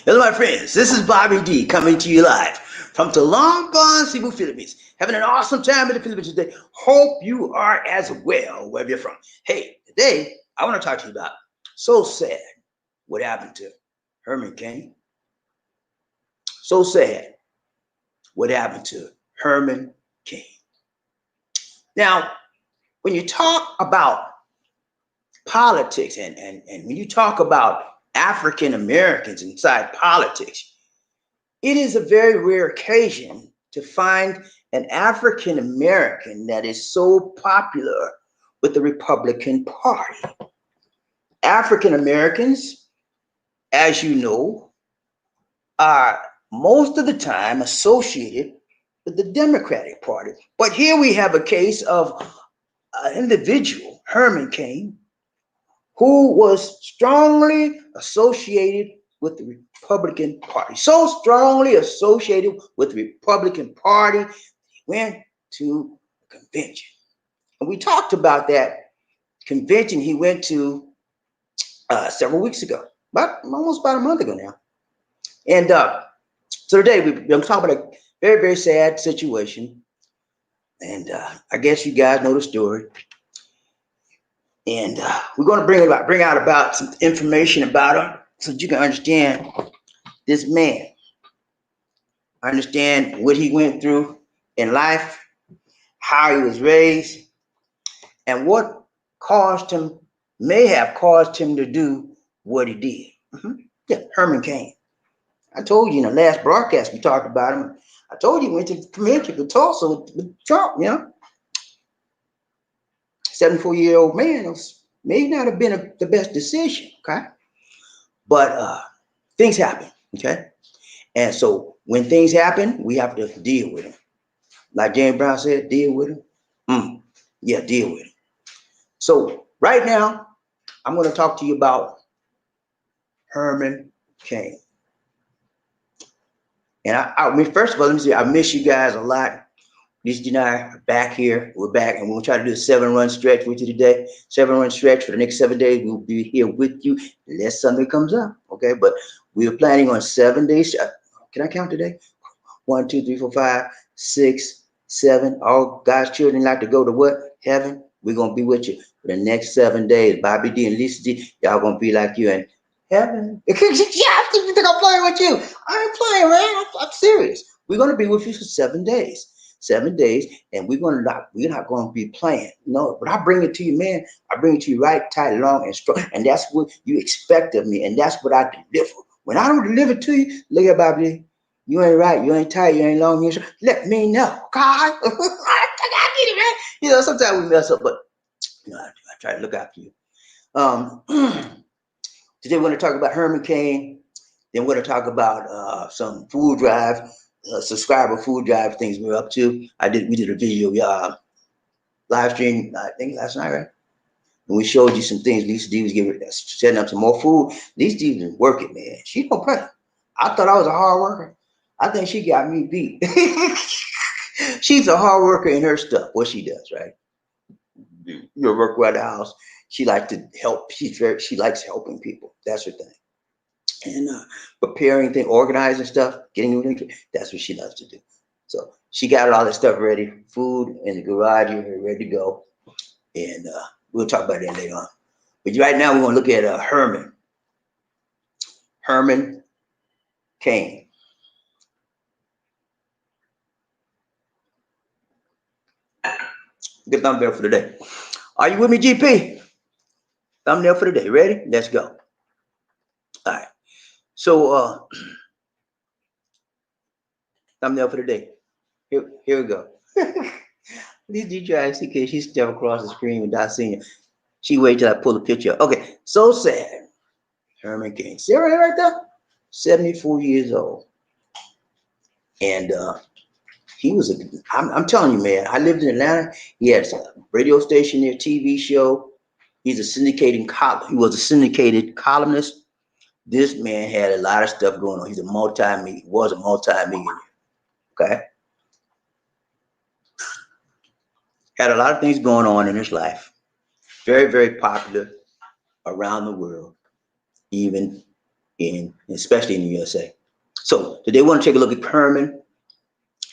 Hello, my friends. This is Bobby D coming to you live from Tulsa, Cebu, Philippines. Having an awesome time in the Philippines today. Hope you are as well wherever you're from. Hey, today I want to talk to you about so sad what happened to Herman Cain. So sad what happened to Herman Cain. Now, when you talk about politics and when you talk about African Americans inside politics, it is a very rare occasion to find an African American that is so popular with the Republican Party. African Americans, as you know, are most of the time associated with the Democratic Party. But here we have a case of an individual, Herman Cain, who was strongly associated with the Republican Party. So strongly associated with the Republican Party, he went to a convention. And we talked about that convention he went to several weeks ago, almost about a month ago now. And so today we're going to talk about a very, very sad situation. And I guess you guys know the story. And we're going to bring out about some information about him so that you can understand this man. Understand what he went through in life, how he was raised, and what may have caused him to do what he did. Yeah, Herman Cain. I told you in the last broadcast we talked about him. I told you he went to the convention for Tulsa with Trump, 74-year-old man. It may not have been the best decision, okay? But things happen, okay? And so when things happen, we have to deal with them. Like James Brown said, deal with them. Yeah, deal with them. So right now, I'm going to talk to you about Herman Cain. And I mean, first of all, let me say, I miss you guys a lot. Lisa and I are back here. We're back, and we'll try to do a 7-run stretch with you today. 7-run stretch for the next 7 days. We'll be here with you unless something comes up, okay? But we are planning on 7 days. Can I count today? 1, 2, 3, 4, 5, 6, 7. All God's children like to go to what? Heaven. We're going to be with you for the next 7 days. Bobby D and Lisa D, y'all going to be like you in heaven. Yeah, you think I'm playing with you? I ain't playing, man. I'm serious. We're going to be with you for 7 days. 7 days, and we're not going to be playing. No, but I bring it to you, man. I bring it to you right, tight, long, and strong. And that's what you expect of me, and that's what I deliver. When I don't deliver to you, look at Bobby. You ain't right. You ain't tight. You ain't long. You ain't short. Let me know, God. I get it, man. Sometimes we mess up, but I try to look after you. Today we're going to talk about Herman Cain. Then we're going to talk about some food drive. Subscriber food drive things we're up to. We did a video live stream, I think last night, right? And we showed you some things. Lisa D was setting up some more food. Lisa D was working, man. She don't pray. I thought I was a hard worker. I think she got me beat. She's a hard worker in her stuff, what she does, right? You work around the house. She likes to help. She likes helping people. That's her thing. And preparing things, organizing stuff, getting everything. That's what she loves to do. So she got all this stuff ready, food in the garage, ready to go. And we'll talk about that later on. But right now, we're going to look at Herman Cain. Good thumbnail for today. Are you with me, GP? Thumbnail for today. Ready? Let's go. All right. So, thumbnail for the day. Here we go. This DJ see she step across the screen without seeing it. She wait till I pull the picture up. Okay, so sad. Herman Cain. See right there? 74 years old. And I'm telling you, man, I lived in Atlanta. He had a radio station there, TV show. He was a syndicated columnist. This man had a lot of stuff going on. He was a multi-millionaire. Okay. Had a lot of things going on in his life. Very, very popular around the world, even especially in the USA. So today, we want to take a look at Herman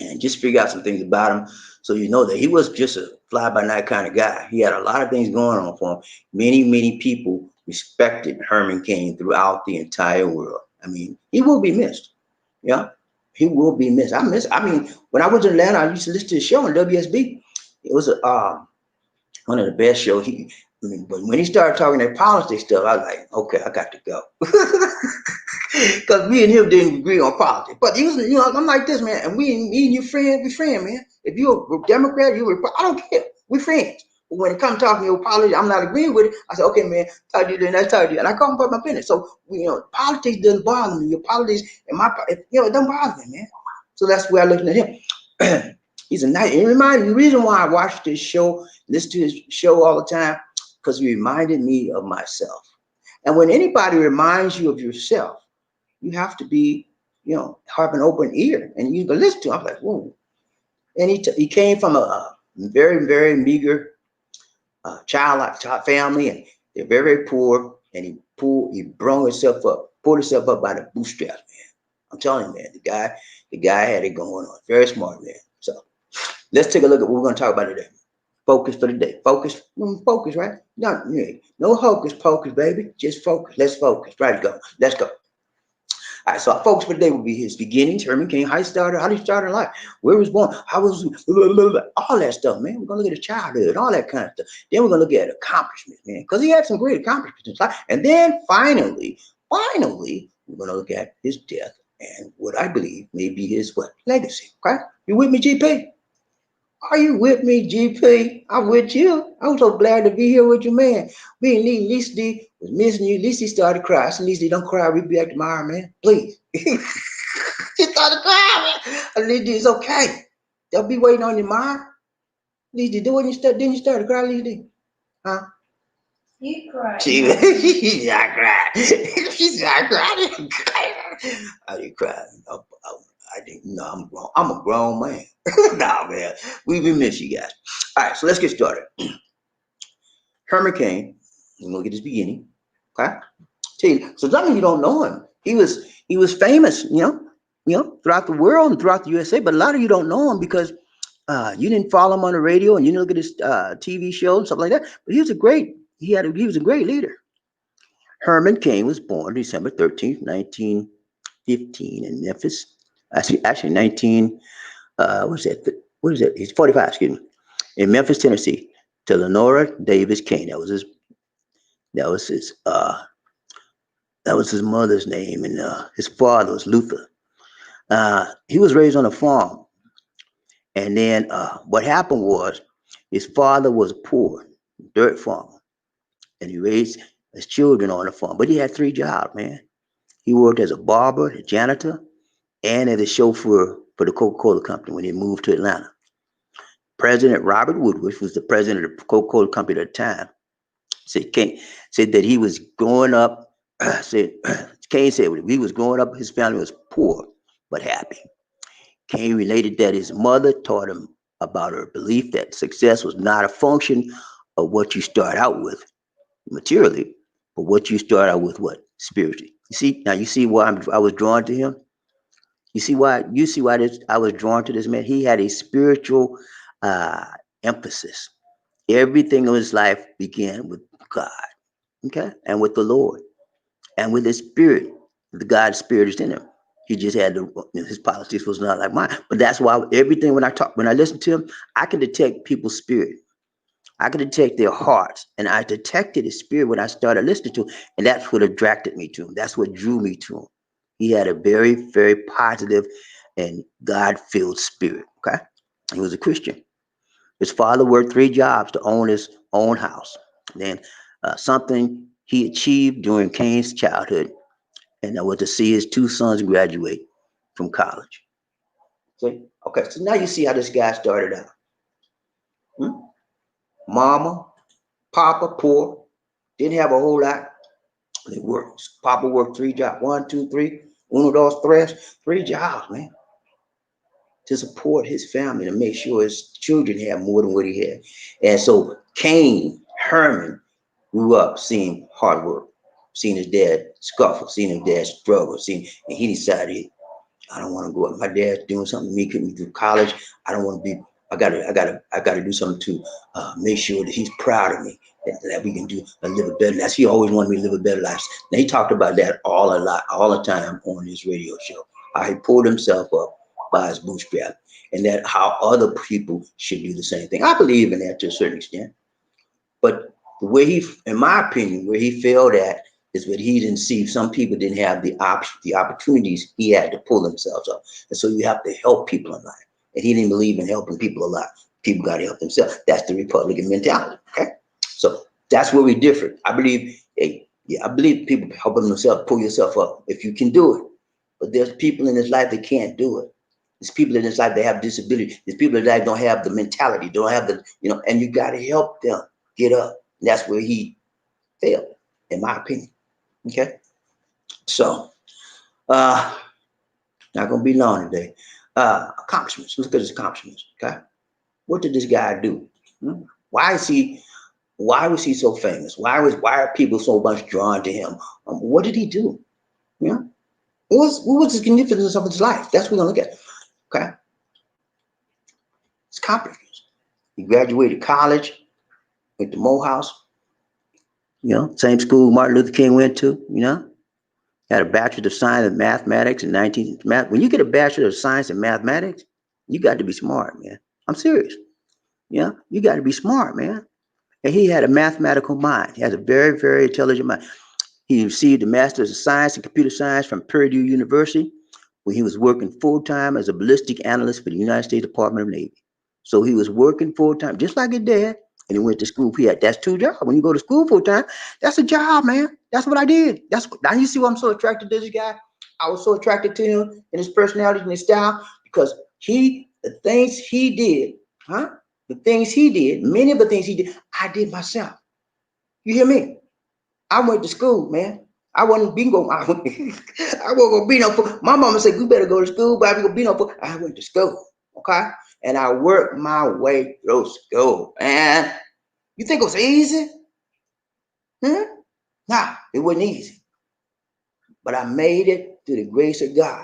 and just figure out some things about him, so you know that he was just a fly-by-night kind of guy. He had a lot of things going on for him. Many people respected Herman Cain throughout the entire world. I mean, he will be missed. Yeah, he will be missed. I mean, when I was in Atlanta, I used to listen to the show on WSB. It was one of the best shows. But when he started talking that politics stuff, I was like, okay, I got to go. Because me and him didn't agree on politics. But he was, I'm like this, man. And me and you friends, we friends, man. If you're a Democrat, I don't care. We friends. But when it comes talking your politics, I'm not agreeing with it. I said, okay, man, talk to you then, I talk to you. And I call him about my business. So, politics doesn't bother me. Your politics and it don't bother me, man. So that's where I looking at him. He's a nice, it reminded me, the reason why I watch this show, listen to his show all the time, because he reminded me of myself. And when anybody reminds you of yourself, you have to be, have an open ear and you can listen to him. I'm like, whoa. And he came from a very, very meager child family, and they're very poor. And he pulled himself up by the bootstraps, man. I'm telling you, man, the guy had it going on. Very smart, man. So let's take a look at what we're going to talk about today. Focus for the day. Focus, right? No hocus pocus, baby. Just focus. Let's focus. Right, go. Let's go. All right, so our focus for the day will be his beginnings, Herman Cain, how he started life, where he was born, how was all that stuff, man. We're gonna look at his childhood, all that kind of stuff. Then we're gonna look at accomplishments, man, because he had some great accomplishments in his life. And then finally, we're gonna look at his death and what I believe may be his legacy. Okay, you with me, GP? Are you with me, GP? I'm with you. I'm so glad to be here with you, man. Me and Lisa D was missing you. Lisa started crying. I said, Lisa D, don't cry. We'll be back tomorrow, man. Please. She started crying, man. I said, Lisa D, it's okay. They'll be waiting on you, Mom. Lisa D, didn't you start to cry, Lisa D? Huh? You cried. She's not crying. She's not crying. I didn't cry. I didn't. No, I'm grown. I'm a grown man. Nah, man. We miss you guys. All right, so let's get started. Herman Cain. Look at his beginning. Okay. Tell you, so some of you don't know him. He was famous, throughout the world and throughout the USA. But a lot of you don't know him because you didn't follow him on the radio and you didn't look at his TV show and stuff like that. But he was a great leader. Herman Cain was born December 13th, 1915 in Memphis. Actually 19. What is that? He's 45. Excuse me. In Memphis, Tennessee, to Lenora Davis Cain. That was his mother's name, and his father was Luther. He was raised on a farm, and then what happened was his father was poor, dirt farmer, and he raised his children on the farm. But he had 3 jobs, man. He worked as a barber, a janitor, and as a chauffeur for the Coca-Cola company when he moved to Atlanta. President Robert Woodruff, who was the president of the Coca-Cola company at the time, said that he was growing up. Cain said when he was growing up, his family was poor but happy. Cain related that his mother taught him about her belief that success was not a function of what you start out with materially, but what you start out with spiritually. You see why I was drawn to him. You see why I was drawn to this man. He had a spiritual emphasis. Everything in his life began with God, okay, and with the Lord, and with His Spirit. The God's Spirit is in him. He just had his politics was not like mine. But that's why everything when I listen to him, I can detect people's spirit. I can detect their hearts, and I detected his spirit when I started listening to him, and that's what attracted me to him. That's what drew me to him. He had a very, very positive and God-filled spirit. Okay, he was a Christian. His father worked 3 jobs to own his own house. Then something he achieved during Cain's childhood, and that was to see his 2 sons graduate from college. See? Okay, so now you see how this guy started out. Mama, Papa, poor, didn't have a whole lot. They worked. Papa worked 3 jobs. 1, 2, 3. Uno, dos, tres. 3 jobs, man, to support his family, to make sure his children had more than what he had. And so Herman grew up seeing hard work, seeing his dad scuffle, seen his dad struggle, and he decided, I don't want to go up. My dad's doing something to me, put me through college. I don't want to be. I gotta do something to make sure that he's proud of me, that we can live a better life. He always wanted me to live a better life. Now he talked about that all the time on his radio show. How he pulled himself up by his bootstrap, and that how other people should do the same thing. I believe in that to a certain extent, but the way in my opinion, where he failed at is that he didn't see some people didn't have the opportunities he had to pull themselves up, and so you have to help people in life. And he didn't believe in helping people a lot. People got to help themselves. That's the Republican mentality. Okay, so that's where we differ. I believe, I believe people helping themselves, pull yourself up if you can do it. But there's people in this life that can't do it. There's people in this life that have disability. There's people in this life don't have the mentality, don't have the, and you got to help them get up. And that's where he failed, in my opinion. Okay, so not gonna be long today. Accomplishments. Look at his accomplishments. Okay, what did this guy do? Why was he so famous? Why are people so much drawn to him? What did he do? What was the significance of his life? That's what we're gonna look at. Okay, his accomplishments. He graduated college, went to Morehouse. Same school Martin Luther King went to. Had a Bachelor of Science in Mathematics in When you get a Bachelor of Science in Mathematics, you got to be smart, man. I'm serious. You got to be smart, man. And he had a mathematical mind. He has a very, very intelligent mind. He received a Master's of Science in Computer Science from Purdue University, where he was working full-time as a ballistic analyst for the United States Department of Navy. So he was working full-time, just like his dad, and he went to school. That's 2 jobs. When you go to school full-time, that's a job, man. That's what I did. Now you see why I'm so attracted to this guy? I was so attracted to him and his personality and his style because the things he did, many of the things he did, I did myself. You hear me? I went to school, man. I wasn't bingo. I wasn't gonna be no fool. My mama said, you better go to school, but I ain't gonna be no fool. I went to school, okay? And I worked my way through school. And you think it was easy? Nah, it wasn't easy. But I made it through the grace of God.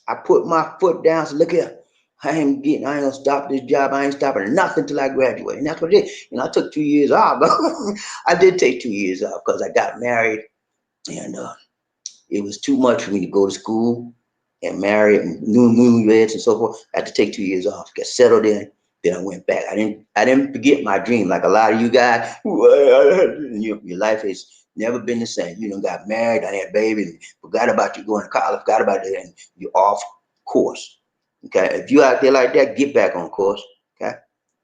I put my foot down, so look here. I ain't gonna stop this job. I ain't stopping nothing till I graduate. And that's what it is. I took 2 years off. I did take 2 years off because I got married, and it was too much for me to go to school and marry and newlyweds and so forth. I had to take 2 years off, get settled in. Then I went back. I didn't forget my dream like a lot of you guys. Your life has never been the same. You done got married, I had a baby, and forgot about you going to college, forgot about it, and you're off course. Okay, if you out there like that, get back on course. Okay,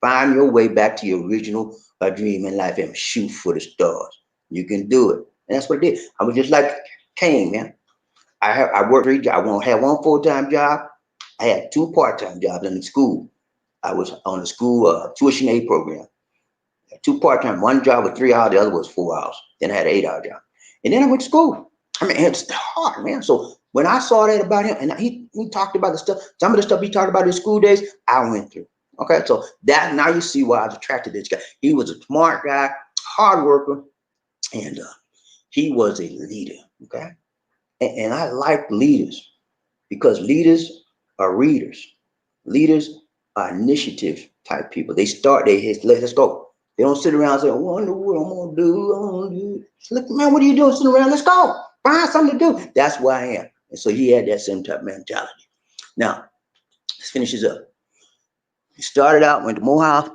find your way back to your original dream in life and shoot for the stars. You can do it, and that's what I did. I was just like Cain, man. I worked 3 jobs. I had 1 full-time job. I had 2 part-time jobs in the school. I was on the school tuition aid program. 2 part-time. 1 job was 3 hours. The other was 4 hours. Then I had an 8-hour job, and then I went to school. I mean, it's hard, man. So when I saw that about him, and he talked about the stuff, some of the stuff he talked about in school days, I went through. Okay, so that now you see why I was attracted to this guy. He was a smart guy, hard worker, and he was a leader. Okay, and I like leaders because leaders are readers. Leaders are initiative type people. Let's go. They don't sit around and say, I wonder what I'm gonna do. Look, man, what are you doing sitting around? Let's go. Find something to do. That's why I am. And so he had that same type of mentality. Now, let's finish this up. He started out, went to Morehouse,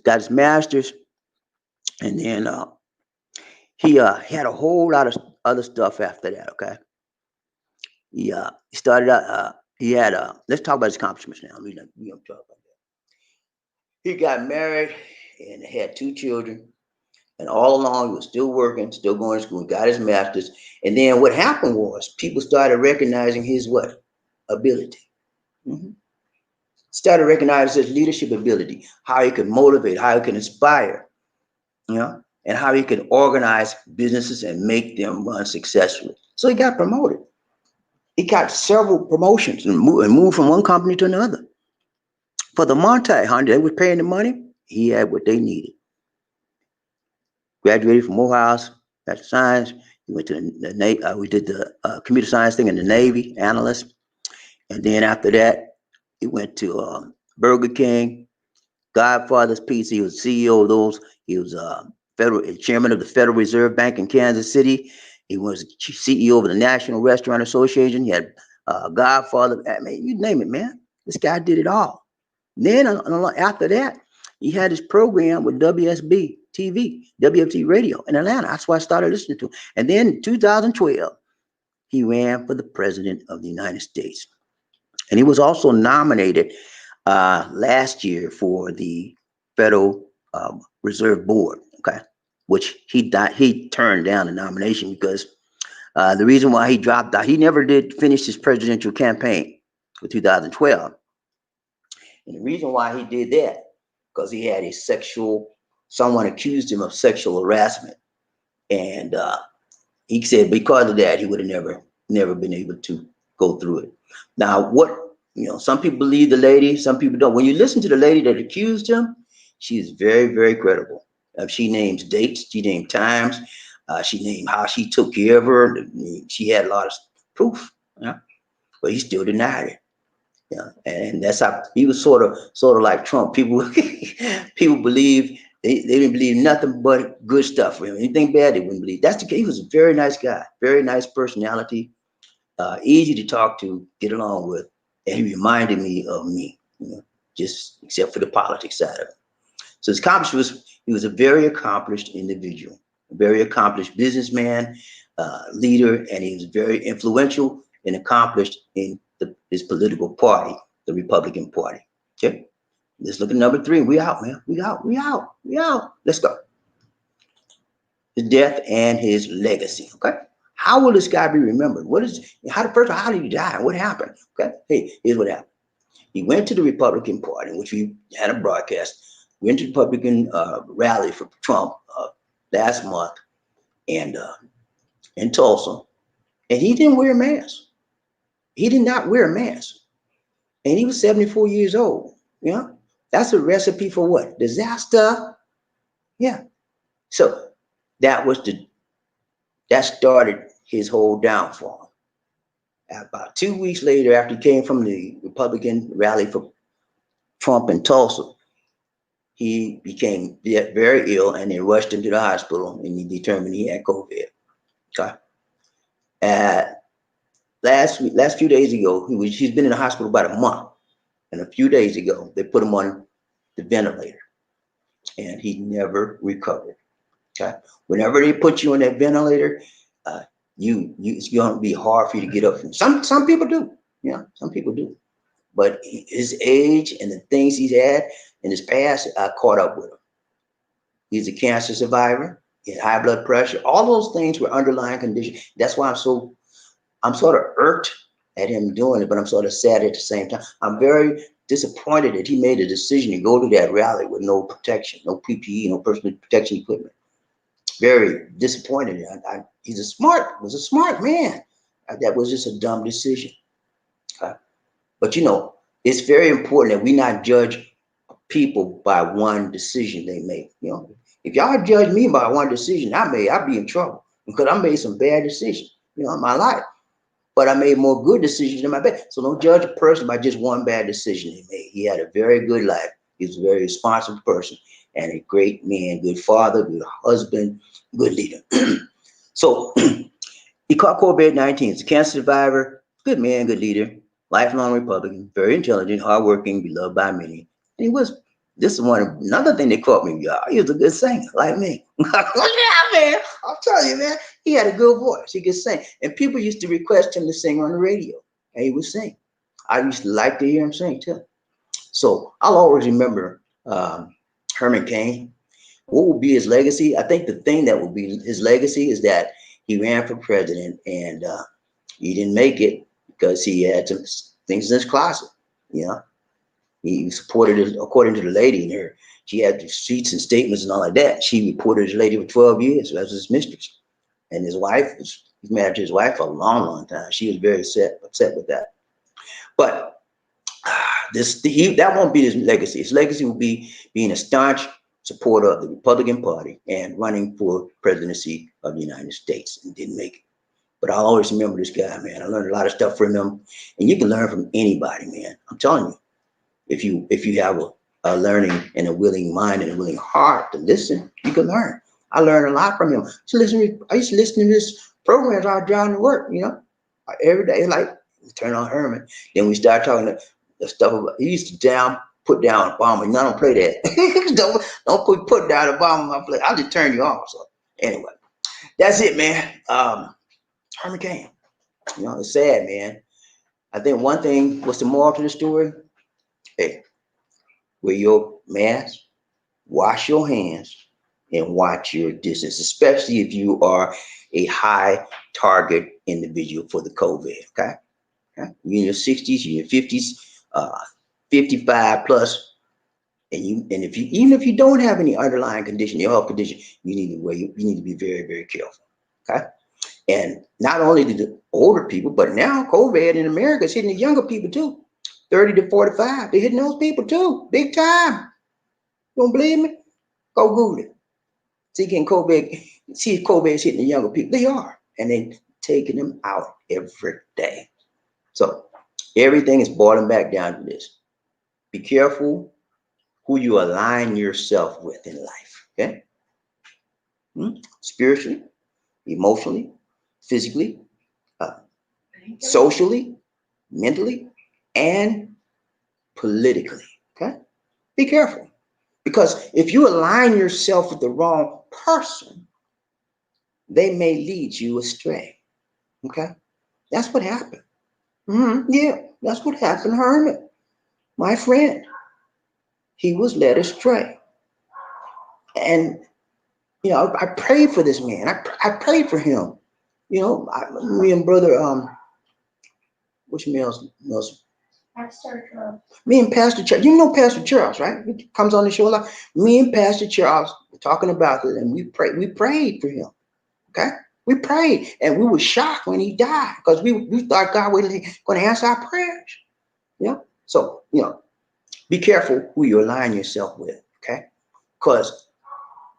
got his master's, and then he had a whole lot of other stuff after that, okay? He started out, he had, let's talk about his accomplishments now. We don't talk about that. He got married and had 2 children. And all along, he was still working, still going to school, got his master's. And then what happened was people started recognizing his what? Ability. Started recognizing his leadership ability, how he could motivate, how he could inspire, and how he could organize businesses and make them run successfully. So he got promoted. He got several promotions and moved from one company to another. For the multi-hundred, they were paying the money. He had what they needed. Graduated from Morehouse, got science, He went to the Navy. We did the computer science thing in the Navy, analyst. And then after that, he went to Burger King, Godfather's Pizza. He was CEO of those. He was federal chairman of the Federal Reserve Bank in Kansas City. He was CEO of the National Restaurant Association. He had Godfather. I mean, you name it, man. This guy did it all. Then after that, he had his program with WSB TV, WFT Radio in Atlanta. That's why I started listening to him. And then in 2012, he ran for the president of the United States. And he was also nominated last year for the Federal Reserve Board, okay, which he turned down the nomination because the reason why he dropped out, he never did finish his presidential campaign for 2012. And the reason why he did that, because he had someone accused him of sexual harassment. And he said because of that, he would have never been able to go through it. Now, some people believe the lady, some people don't. When you listen to the lady that accused him, she is very, very credible. She names dates, she named times, she named how she took care of her. She had a lot of proof, but he still denied it. Yeah, and that's how he was sort of like Trump. People believe they didn't believe nothing but good stuff for him. Anything bad, they wouldn't believe. That's the case. He was a very nice guy, very nice personality, easy to talk to, get along with, and he reminded me of me, just except for the politics side of it. So his accomplishment was he was a very accomplished individual, a very accomplished businessman, leader, and he was very influential and accomplished in his political party, the Republican Party. Okay, let's look at number 3. We out, man. We out. Let's go. His death and his legacy. Okay, how will this guy be remembered? How did he die? What happened? Okay, hey, here's what happened. He went to the Republican Party, which we had a broadcast. Went to the Republican rally for Trump last month, and in Tulsa, and he didn't wear a mask. He did not wear a mask. And he was 74 years old. That's a recipe for what? Disaster. Yeah. So that started his whole downfall. About 2 weeks later, after he came from the Republican rally for Trump in Tulsa, he became very ill, and they rushed him to the hospital, and he determined he had COVID. Okay. Last few days ago, he's been in the hospital about a month. And a few days ago, they put him on the ventilator, and he never recovered. Okay, whenever they put you on that ventilator, it's going to be hard for you to get up from. Some people do, some people do, but his age and the things he's had in his past caught up with him. He's a cancer survivor. He had high blood pressure. All those things were underlying conditions. That's why I'm sort of irked at him doing it, but I'm sort of sad at the same time. I'm very disappointed that he made a decision to go to that rally with no protection, no PPE, no personal protection equipment. Very disappointed. He was a smart man. That was just a dumb decision. But it's very important that we not judge people by one decision they make. If y'all judge me by one decision I made, I'd be in trouble because I made some bad decisions, in my life. But I made more good decisions in my bad. So don't judge a person by just one bad decision he made. He had a very good life. He was a very responsible person and a great man, good father, good husband, good leader. So he caught COVID-19. He's a cancer survivor, good man, good leader, lifelong Republican, very intelligent, hardworking, beloved by many. And another thing that caught me, y'all. He was a good singer, like me. Yeah, man. I'll tell you, man. He had a good voice. He could sing. And people used to request him to sing on the radio. And he would sing. I used to like to hear him sing, too. So I'll always remember Herman Cain. What will be his legacy? I think the thing that will be his legacy is that he ran for president and he didn't make it because he had some things in his closet, He supported it, according to the lady in her. She had the sheets and statements and all like that. She reported his lady for 12 years. So that was his mistress. And he's married to his wife for a long, long time. She was very upset with that. But that won't be his legacy. His legacy will be being a staunch supporter of the Republican Party and running for presidency of the United States and didn't make it. But I'll always remember this guy, man. I learned a lot of stuff from him, and you can learn from anybody, man. I'm telling you, if you have a learning and a willing mind and a willing heart to listen, you can learn. I learned a lot from him. I used to listen to this program as I was driving to work, every day, like turn on Herman. Then we start talking the stuff about, he used to put down Obama. I don't play that. don't put down Obama. I'll just turn you off. So anyway, that's it, man. Herman Cain. It's sad, man. I think one thing, what's the moral to the story? Hey, wear your mask, wash your hands, and watch your distance, especially if you are a high target individual for the COVID. Okay? You're in your 60s, you're in your 50s, 55 plus, even if you don't have any underlying condition, your health condition, you need to be very, very careful. Okay? And not only the older people, but now COVID in America is hitting the younger people too. 30 to 45. They're hitting those people too. Big time. Don't believe me? Go Google it. See if COVID is hitting the younger people. They are. And they're taking them out every day. So everything is boiling back down to this. Be careful who you align yourself with in life. Okay? Spiritually, emotionally, physically, socially, mentally, and politically. Okay? Be careful. Because if you align yourself with the wrong person, they may lead you astray. Okay? That's what happened. Yeah, that's what happened to Herman. My friend. He was led astray. And, I prayed for this man. I prayed for him. Me and brother, which Mills? Pastor Charles. Me and Pastor Charles. You know Pastor Charles, right? He comes on the show a lot. Me and Pastor Charles were talking about it, and we prayed for him. Okay? We prayed, and we were shocked when he died because we thought God was going to answer our prayers. So, be careful who you align yourself with, okay? Because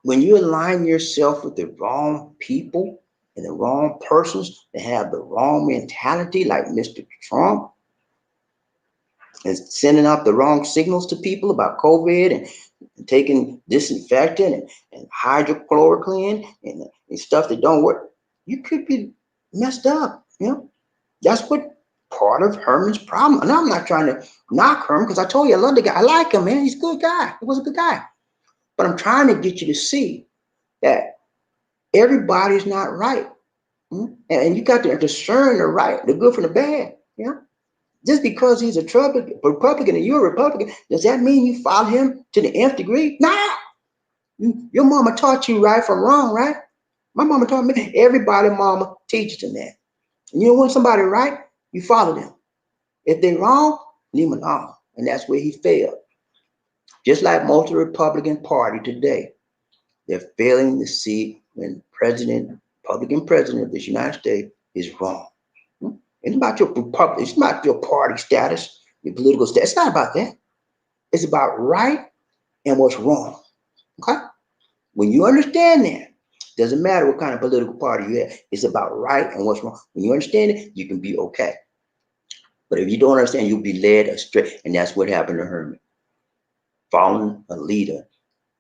when you align yourself with the wrong people and the wrong persons that have the wrong mentality, like Mr. Trump, and sending out the wrong signals to people about COVID and taking disinfectant and hydrochloroquine and stuff that don't work, you could be messed up. That's what part of Herman's problem. And I'm not trying to knock Herman because I told you I love the guy. I like him, man. He's a good guy. He was a good guy. But I'm trying to get you to see that everybody's not right. And you got to discern the right, the good from the bad. Just because he's a Republican and you're a Republican, does that mean you follow him to the nth degree? Nah. Your mama taught you right from wrong, right? My mama taught me. Everybody mama teaches them that. And you know when somebody right, you follow them. If they're wrong, leave them alone. And that's where he failed. Just like most of the Republican Party today, they're failing to see when Republican president of this United States is wrong. It's about it's not your party status, your political status. It's not about that. It's about right and what's wrong. Okay? When you understand that, doesn't matter what kind of political party you have. It's about right and what's wrong. When you understand it, you can be okay. But if you don't understand, you'll be led astray. And that's what happened to Herman. Following a leader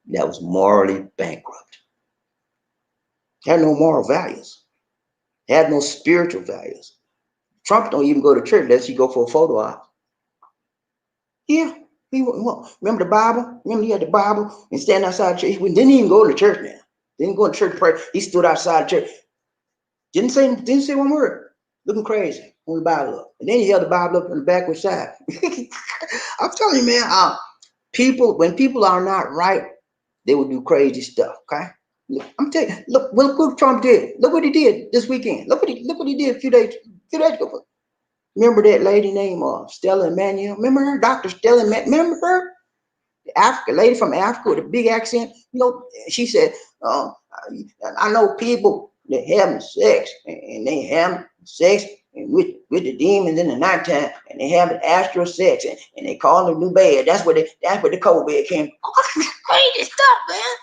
that was morally bankrupt. Had no moral values. Had no spiritual values. Trump don't even go to church unless he go for a photo op. Yeah. Remember the Bible? Remember he had the Bible and stand outside the church? He didn't even go to church now. Didn't go to church to pray. He stood outside the church. Didn't say one word. Looking crazy on the Bible up. And then he held the Bible up on the backward side. I'm telling you, man, when people are not right, they will do crazy stuff. Okay? I'm telling you, look what Trump did. Look what he did this weekend. Look what he did a few days ago. Remember that lady named Stella Emanuel? Remember her? Dr. Stella Emanuel? Remember her? The lady from Africa with a big accent. She said, I know people that having sex and they have sex with the demons in the nighttime and they have astral sex and they call them new bed. That's where the COVID came. Crazy stuff, man.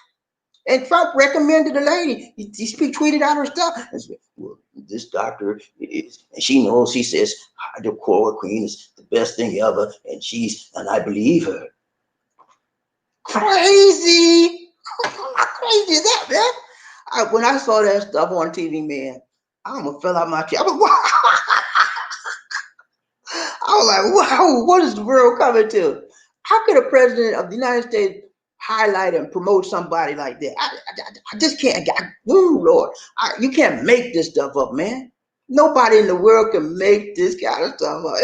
And Trump recommended a lady. He tweeted out her stuff. And said, well, this doctor is, and she knows, she says, hydrochloroquine is the best thing ever. And I believe her. Crazy. How crazy is that, man? When I saw that stuff on TV, man, I almost fell out my chair. I was like, wow, what is the world coming to? How could a president of the United States highlight and promote somebody like that? I just can't. Ooh, Lord, you can't make this stuff up, man. Nobody in the world can make this kind of stuff up.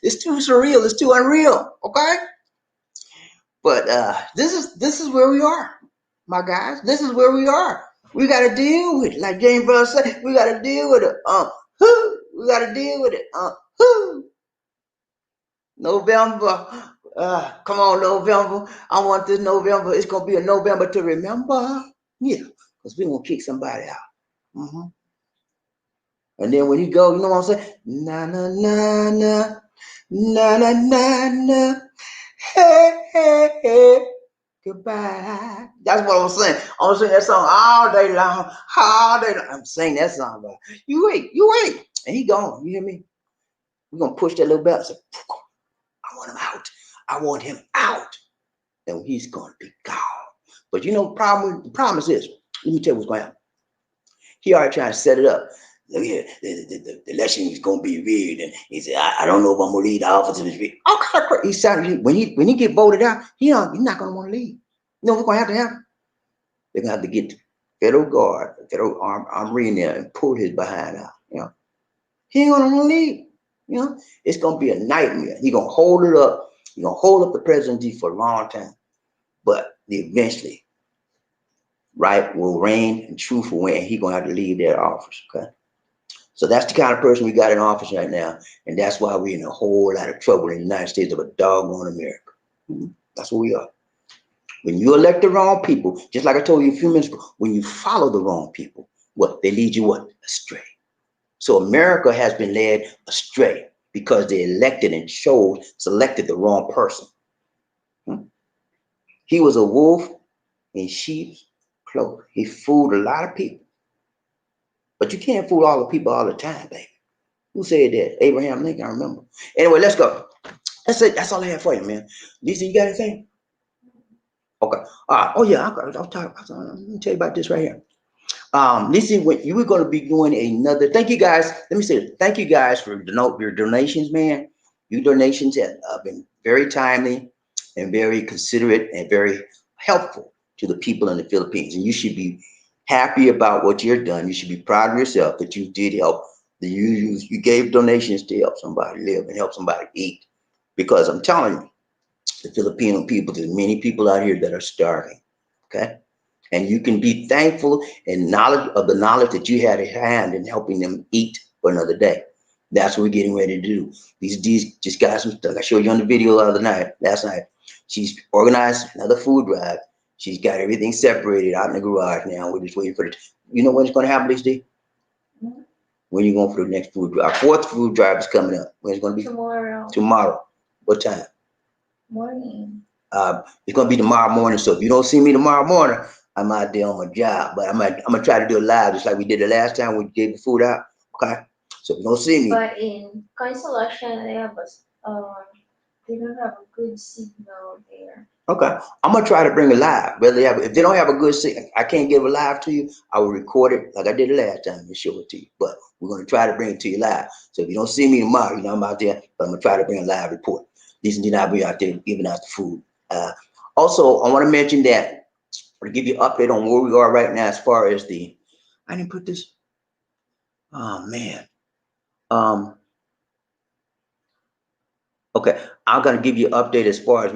It's too surreal. It's too unreal. Okay. But this is where we are, my guys. This is where we are. We got to deal with it. Like James Brown said, we got to deal with it. We got to deal with it. November. Come on, November. I want this November. It's going to be a November to remember. Yeah, because we're going to kick somebody out. Mm-hmm. And then when you go, you know what I'm saying? Na, na, na, na. Na, na, na, na. Hey, hey, hey. Goodbye. That's what I'm saying. I'm saying that song all day long. All day long. I'm saying that song, but you wait. And he gone. You hear me? We're going to push that little bell and say, I want him out. I want him out. And he's going to be gone. But you know, the problem is this. Let me tell you what's going to happen. He already trying to set it up. Look here, the election is going to be rigged. And he said, I don't know if I'm going to leave the office if it's rigged. All kind of crap. He sounded, when he get voted out, he's not going to want to leave. You know what's going to happen? They're going to have to get the federal guard, the federal armory in there and pull his behind out. You know, he ain't going to want to leave. You know, it's going to be a nightmare. He's going to hold it up. He's going to hold up the presidency for a long time. But eventually, right will reign and truth will win. He's going to have to leave that office. Okay. So that's the kind of person we got in office right now. And that's why we're in a whole lot of trouble in the United States of a doggone America. Mm-hmm. That's what we are. When you elect the wrong people, just like I told you a few minutes ago, when you follow the wrong people, they lead you what? Astray. So America has been led astray because they elected and selected the wrong person. He was a wolf in sheep's clothing. He fooled a lot of people. But you can't fool all the people all the time, baby. Who said that? Abraham Lincoln, I remember. Anyway, let's go. That's it. That's all I have for you, man. Lisa, you got anything? Okay. Oh yeah, I'll talk. Let me tell you about this right here. Lisa, you were going to be doing another. Thank you guys. Let me say this. Thank you guys for your donations, man. Your donations have been very timely and very considerate and very helpful to the people in the Philippines. And you should be happy about what you've done. You should be proud of yourself that you did help. That you gave donations to help somebody live and help somebody eat. Because I'm telling you, the Filipino people, there's many people out here that are starving. Okay. And you can be thankful and knowledge of the knowledge that you had at hand in helping them eat for another day. That's what we're getting ready to do. These just got some stuff. I showed you on the video last night. She's organized another food drive. She's got everything separated out in the garage now. We're just waiting for it. You know when it's going to happen, Lisa D? Mm-hmm. When you going for the next food drive? Our fourth food drive is coming up. When it's going to be? Tomorrow. Tomorrow. What time? Morning. It's going to be tomorrow morning. So if you don't see me tomorrow morning, I'm out there on my job. But I'm gonna try to do it live, just like we did the last time we gave the food out. Okay. So if you don't see me. But in Constellation, they don't have a good signal there. Okay. I'm gonna try to bring it live. If they don't have a good signal, I can't give it live to you. I will record it like I did the last time and show it to you. But we're gonna try to bring it to you live. So if you don't see me tomorrow, you know I'm out there, but I'm gonna try to bring a live report. These and I'll be out there giving out the food. Also, I want to mention that to give you an update on where we are right now as far as I didn't put this. Oh man. Okay, I'm gonna give you an update as far as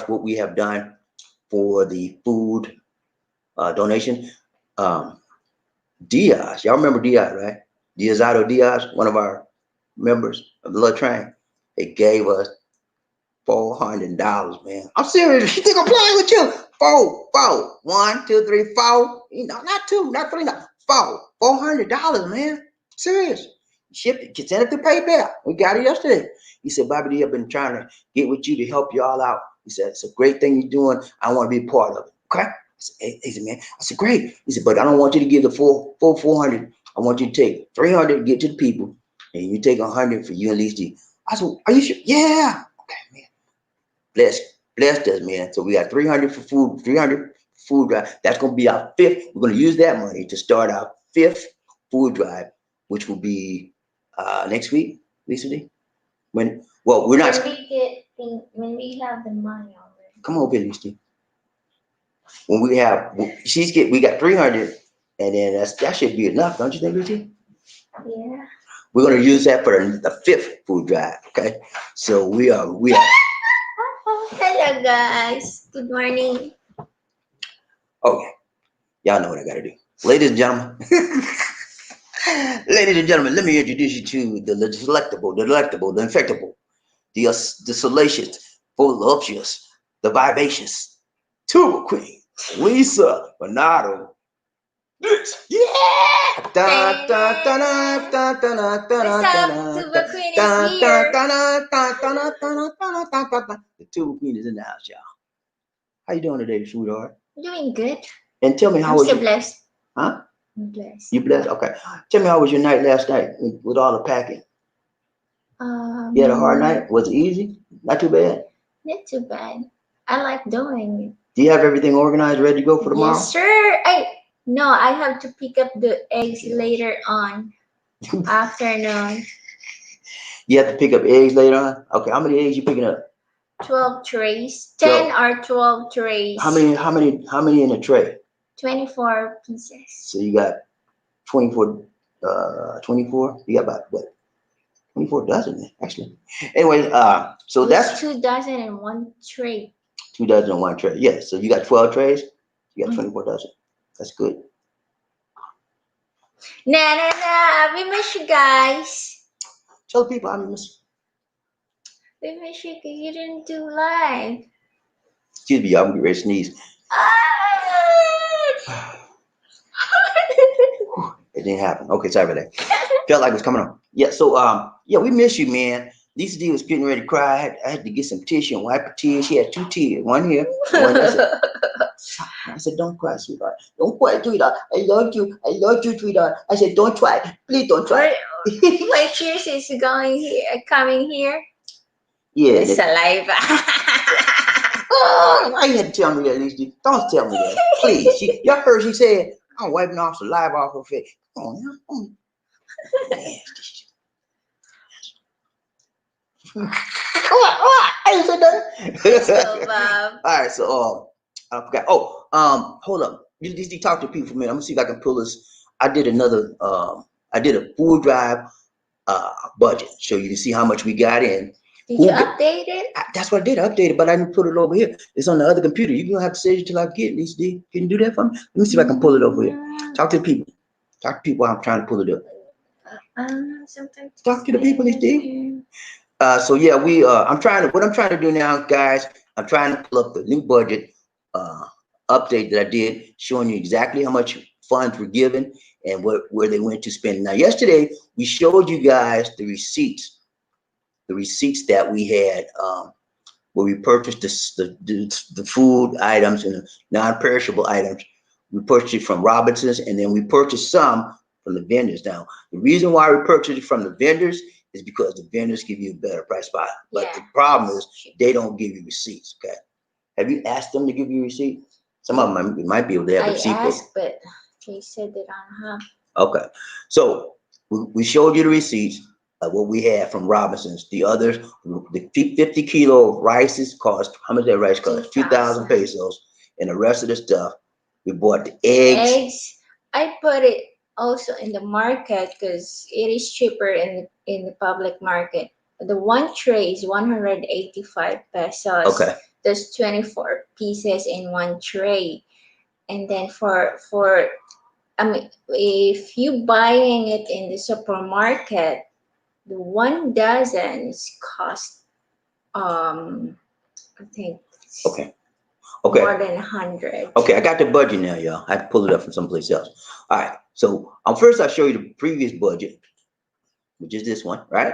what we have done for the food donation. Diaz, y'all remember Diaz, right? Diaz, one of our members of the little train. They gave us $400, man. I'm serious. You think I'm playing with you? Four. 1, 2, 3, 4. You know, not 2, not 3, not 4. $400, man. Serious. Shipped it. Sent it through PayPal. We got it yesterday. He said, Bobby D, I've been trying to get with you to help you all out. He said, it's a great thing you're doing. I want to be a part of it. Okay. He said, man, I said, great. He said, but I don't want you to give the full 400. I want you to take 300, get to the people, and you take 100 for you and Lisa D. I said, are you sure? Yeah. Okay, man. Bless us, man. So we got 300 for food, 300 food drive. That's going to be our fifth. We're going to use that money to start our fifth food drive, which will be next week, Lisa D. Well, we're not. When we have the money already. Come on, Lisa D. When we got 300, and then that should be enough, don't you think, Lucy? Yeah. We're gonna use that for the fifth food drive. Okay, so we are. Hello, guys. Good morning. Okay, y'all know what I gotta do, ladies and gentlemen. Ladies and gentlemen, let me introduce you to the delectable, the infectable, the salacious, voluptuous, the vivacious, Tuba Queen, Lisa Bernardo. Yeah! Da, da, da, da, da, da, da, da, Tuba Queen is here. The Tuba Queen is in the house, y'all. How you doing today, sweetheart? Doing good. And tell me how I'm was so you? blessed. Huh? I'm blessed. You blessed? Okay. Tell me how was your night last night with all the packing? You had a hard night? Was it easy? Not too bad? Not too bad. I like doing it. Do you have everything organized, ready to go for tomorrow? Yes, sir. No, I have to pick up the eggs later on. Afternoon. You have to pick up eggs later on? Okay, how many eggs you picking up? 12 trays. 10 or 12 trays. How many in a tray? 24 pieces. So you got 24, 24? You got about what? 24 dozen, actually. Anyway, so that's 2 dozen in one tray. 2 dozen in one tray. Yeah, so you got 12 trays. You got 24 dozen. That's good. Nah. We miss you guys. Tell the people I miss. We miss you because you didn't do live. Excuse me, y'all. I'm getting ready to sneeze. It didn't happen. Okay, sorry about that. Felt like it was coming on. Yeah, so yeah, we miss you, man. Lisa D was getting ready to cry. I had to get some tissue and wipe her tears. She had 2 tears, one here, one there. I said, don't cry, sweetheart. Don't cry, sweetheart. I love you, sweetheart. I said, don't try. Please don't try. My tears is coming here. Yeah. The saliva. Oh, why you had to tell me that, Lisa D? Don't tell me that, please. Y'all heard she said, I'm wiping off saliva off her face. Come on now. Come on. I said that. So, Bob. All right, so I forgot. Hold up. You need to talk to people for a minute. I'm gonna see if I can pull this. I did a full drive budget, so you can see how much we got in. Did you update it? That's what I did. I updated it, but I didn't put it over here. It's on the other computer. You're gonna have to save it till I get it, Lisa D. Can you do that for me? Let me see if I can pull it over here. Talk to the people. Talk to people. I'm trying to pull it up. Sometimes. Talk to the people, Lisa D. So yeah, what I'm trying to do now, guys, I'm trying to pull up the new budget update that I did, showing you exactly how much funds were given and where they went to spend. Now, yesterday we showed you guys the receipts that we had where we purchased the food items and the non-perishable items. We purchased it from Robinson's, and then we purchased some from the vendors. Now, the reason why we purchased it from the vendors is because the vendors give you a better price spot. But the problem is they don't give you receipts. Okay. Have you asked them to give you receipts? Some of them might be able to have a receipt. I asked, but they said they don't have. Okay. So we showed you the receipts of what we had from Robinson's. The others, the 50 kilo rices cost, how much that rice cost? 2,000 pesos. And the rest of the stuff, we bought the eggs. I put it also in the market because it is cheaper in the public market. The one tray is 185 pesos. Okay. There's 24 pieces in one tray. And then if you buying it in the supermarket, the 1 dozen cost I think more than 100. Okay, I got the budget now, y'all. I have to pull it up from someplace else. All right, so first I'll show you the previous budget, which is this one, right?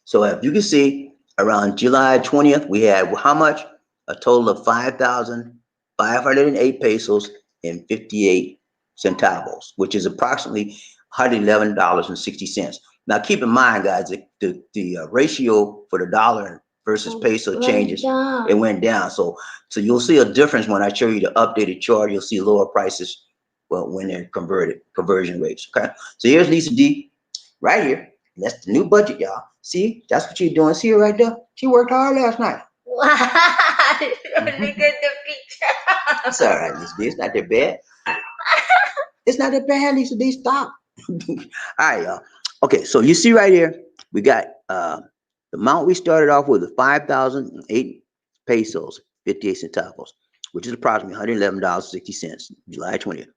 So if you can see, around July 20th, we had how much? A total of $5,500. 508 pesos and 58 centavos, which is approximately $111.60. Now, keep in mind, guys, the ratio for the dollar versus peso changes. It went down. So you'll see a difference when I show you the updated chart. You'll see lower prices, well, when they're conversion rates. Okay. So here's Lisa D right here. That's the new budget, y'all. See, that's what she's doing. See her right there? She worked hard last night. Wow, look at the picture. It's all right, Lisa D. It's not that bad. It's not that bad, Lisa D. Stop. All right, y'all. Okay, so you see right here, we got the amount we started off with is 5,008 pesos, 58 centavos, which is approximately $111.60, July 20th.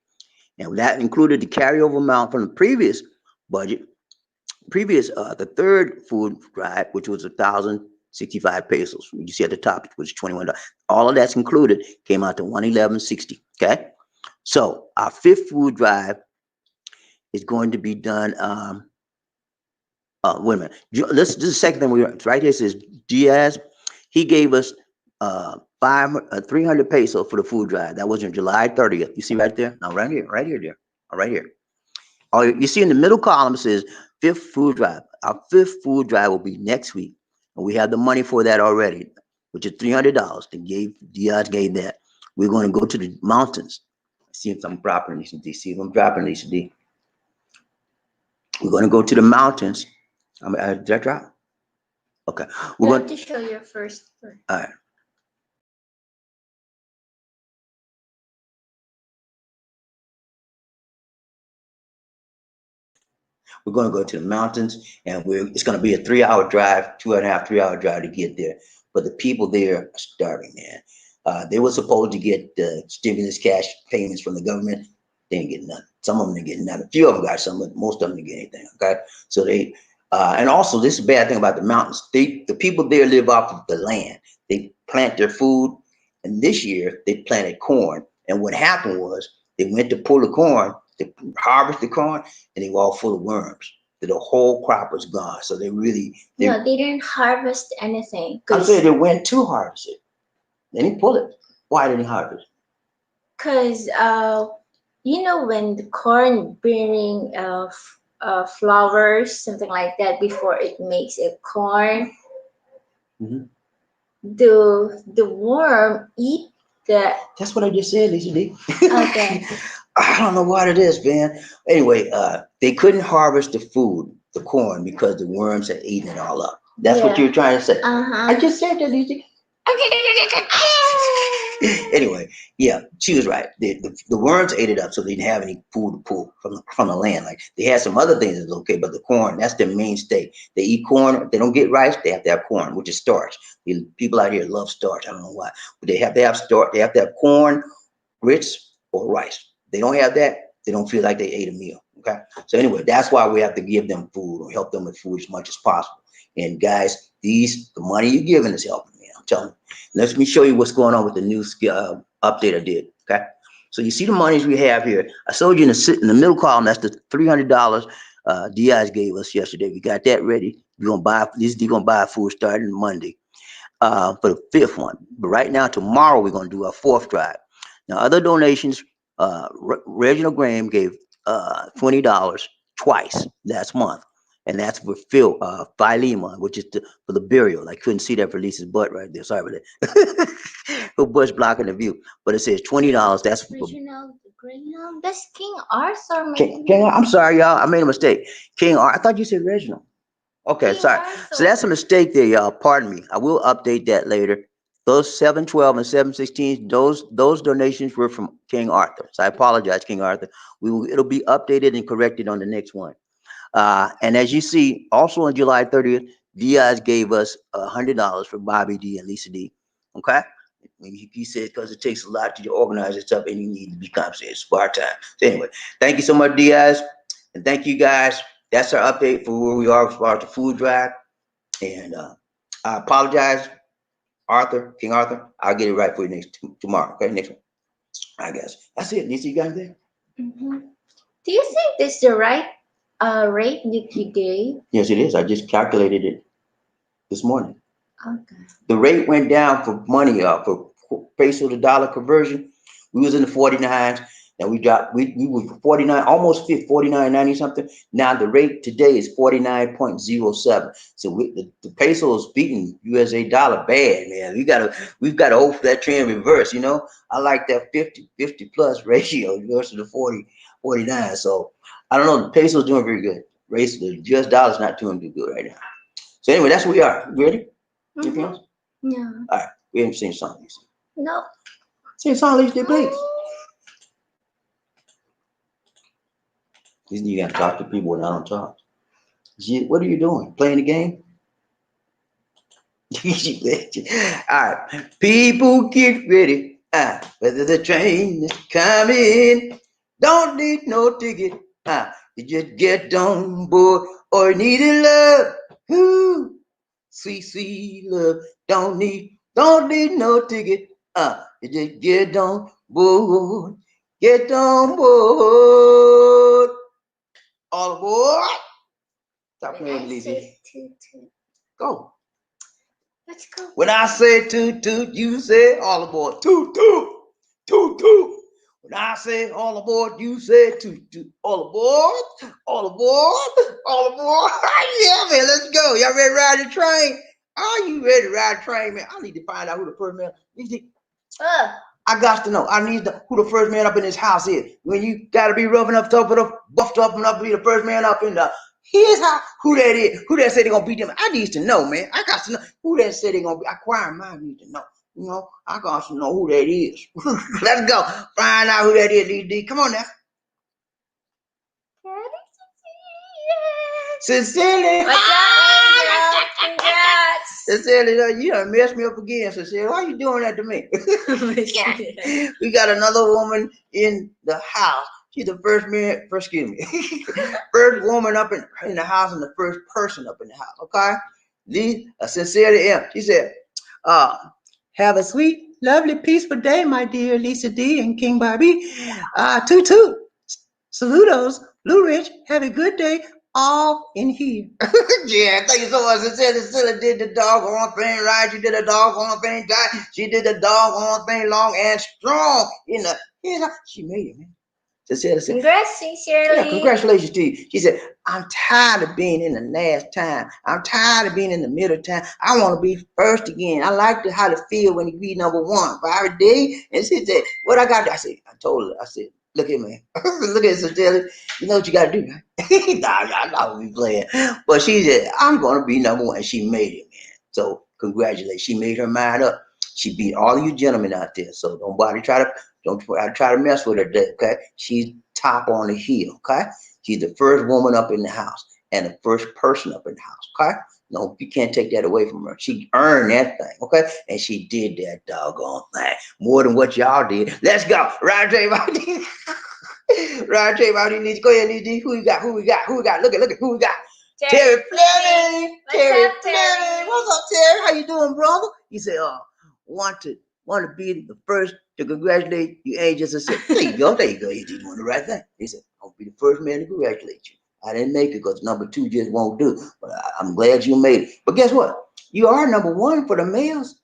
And that included the carryover amount from the previous budget, the third food drive, which was 1,065 pesos. You see at the top, which is $21. All of that's included, came out to $111.60. Okay. So our fifth food drive is going to be done. Wait a minute. This is the second thing right here. It says Diaz. He gave us 300 pesos for the food drive. That was on July 30th. You see right there? Now right here, there. Right here. Oh, you see in the middle column it says fifth food drive. Our fifth food drive will be next week, and we have the money for that already, which is $300. Diaz gave that. We're going to go to the mountains. See if I'm dropping Lisa D. See if I'm dropping Lisa D. We're going to go to the mountains. Did I drop? Okay. We're going to show your first. All right. We're going to go to the mountains, and it's going to be a 3-hour drive, 2.5, 3-hour drive to get there. But the people there are starving, man. They were supposed to get the stimulus cash payments from the government. They didn't get nothing. Some of them didn't get nothing. A few of them got some, but most of them didn't get anything. Okay, so they and also this is a bad thing about the mountains. The people there live off of the land. They plant their food, and this year they planted corn. And what happened was they went to pull the corn, they harvest the corn, and they were all full of worms. The whole crop was gone. So they didn't harvest anything. I'm saying they went to harvest it. They didn't pull it. Why didn't they harvest? Because when the corn bearing flowers, something like that, before it makes a corn, the worm eat that. That's what I just said, Lisa D. Okay. I don't know what it is, man. Anyway, they couldn't harvest the food, the corn, because the worms had eaten it all up. That's what you're trying to say. I just said that, Lisa. Anyway, yeah, she was right. The worms ate it up, so they didn't have any food to pull from the land. Like they had some other things that's okay, but the corn, that's their mainstay. They eat corn. If they don't get rice, they have to have corn, which is starch. People out here love starch. I don't know why, but they have to have starch. They have to have corn, grits, or rice. They don't have that, they don't feel like they ate a meal. Okay, so anyway, that's why we have to give them food or help them with food as much as possible. And guys, the money you're giving is helping. I'm telling you. Let me show you what's going on with the new update I did. Okay, so you see the monies we have here. I showed you in the middle column. That's the $300 Diaz gave us yesterday. We got that ready. We're gonna buy this. You're gonna buy food starting Monday for the fifth one. But right now, tomorrow we're gonna do our fourth drive. Now, other donations. Reginald Graham gave $20 twice last month. And that's for Phil Philema, which is for the burial. I couldn't see that for Lisa's butt right there. Sorry about that. Her butt's blocking the view. But it says $20. That's for Reginald. That's King Arthur. I'm sorry, y'all. I made a mistake. King Arthur. I thought you said Reginald. Okay, King sorry. Arthur. So that's a mistake there, y'all. Pardon me. I will update that later. Those 712 and 716, those donations were from King Arthur. So I apologize, King Arthur. It'll be updated and corrected on the next one. And as you see, also on July 30th, Diaz gave us $100 for Bobby D and Lisa D. Okay, he said because it takes a lot to organize this stuff, and you need to be compensated. It's part time. So anyway, thank you so much, Diaz, and thank you guys. That's our update for where we are as far as the food drive. And I apologize, King Arthur. I'll get it right for you tomorrow. Okay, next one. I guess that's it. Lisa, you got anything? Do you think this is the right rate that you gave? Yes, it is. I just calculated it this morning. Okay. The rate went down for money, for peso to dollar conversion. We was in the 49s. Now we dropped, we were 49, almost 50, 49.90 something. Now the rate today is 49.07. So the peso is beating USA dollar bad, man. We've got to hope for that trend reverse, you know. I like that 50 plus ratio versus the 40, 49. So I don't know, the peso is doing very good. Race, the US dollar is not doing too good right now. So anyway, that's where we are. You ready? Anything else? No. All right, we haven't seen something. No. Sing song, Lisa, please. You got to talk to people when I don't talk. What are you doing? Playing the game? All right. People get ready. Whether the train is coming. Don't need no ticket. You just get on board or need a love. Ooh, sweet, sweet love. Don't need no ticket. You just get on board. Get on board. All aboard. Stop playing, Lizzie. Go. Let's go. When I say toot toot, you say all aboard. Toot toot. Toot toot. When I say all aboard, you say toot toot. All aboard. All aboard. All aboard. Yeah, man, let's go. Y'all ready to ride the train? Are you ready to ride the train, man? I need to find out who the first man is. I got to know. I need who the first man up in this house is. When you got to be roughing up, top of the buffed up and up, be the first man up in the. Here's how who that is. Who that said they gonna beat them? I need to know, man. I got to know who that said they gonna be. Acquiring mind need to know. You know, I got to know who that is. Let's go find out who that is. DD, come on now. Sincerely. What's up, Congrats. Sincerely, you done messed me up again, Sincerely. Why are you doing that to me? We got another woman in the house. She's the first woman up in the house and the first person up in the house, okay? Sincerely M. She said, have a sweet, lovely, peaceful day, my dear Lisa D and King Bobby. Toot toot. Saludos, Blue Ridge. Have a good day. All in here. Yeah, thank you so much. Sincerely did the doggone thing right. She did the doggone thing right. She did the doggone thing long and strong. She made it, man. Congrats, Sincerely. Yeah, congratulations to you. She said, I'm tired of being in the last time. I'm tired of being in the middle time. I want to be first again. I like how to feel when you be number one. Every day. And she said, what I got? I told her, look at me. Look at Sincerely. You know what you got to do, right? I know we playing. But she said, I'm going to be number one. And she made it, man. So congratulations. She made her mind up. She beat all of you gentlemen out there. So don't try to mess with her, okay? She's top on the hill, okay? She's the first woman up in the house and the first person up in the house, okay? No, you can't take that away from her. She earned that thing, okay? And she did that doggone thing more than what y'all did. Let's go. Ryan J. Bobby. Ryan J. Bobby needs to go ahead and who we got? Who we got? Look at who we got. Terry Fleming. Terry Fleming. What's up, Terry? How you doing, brother? He said, want to be the first to congratulate you. Ain't just a say, there you go. You did doing the right thing. He said, I'll be the first man to congratulate you. I didn't make it because number two just won't do. But I'm glad you made it. But guess what? You are number one for the males,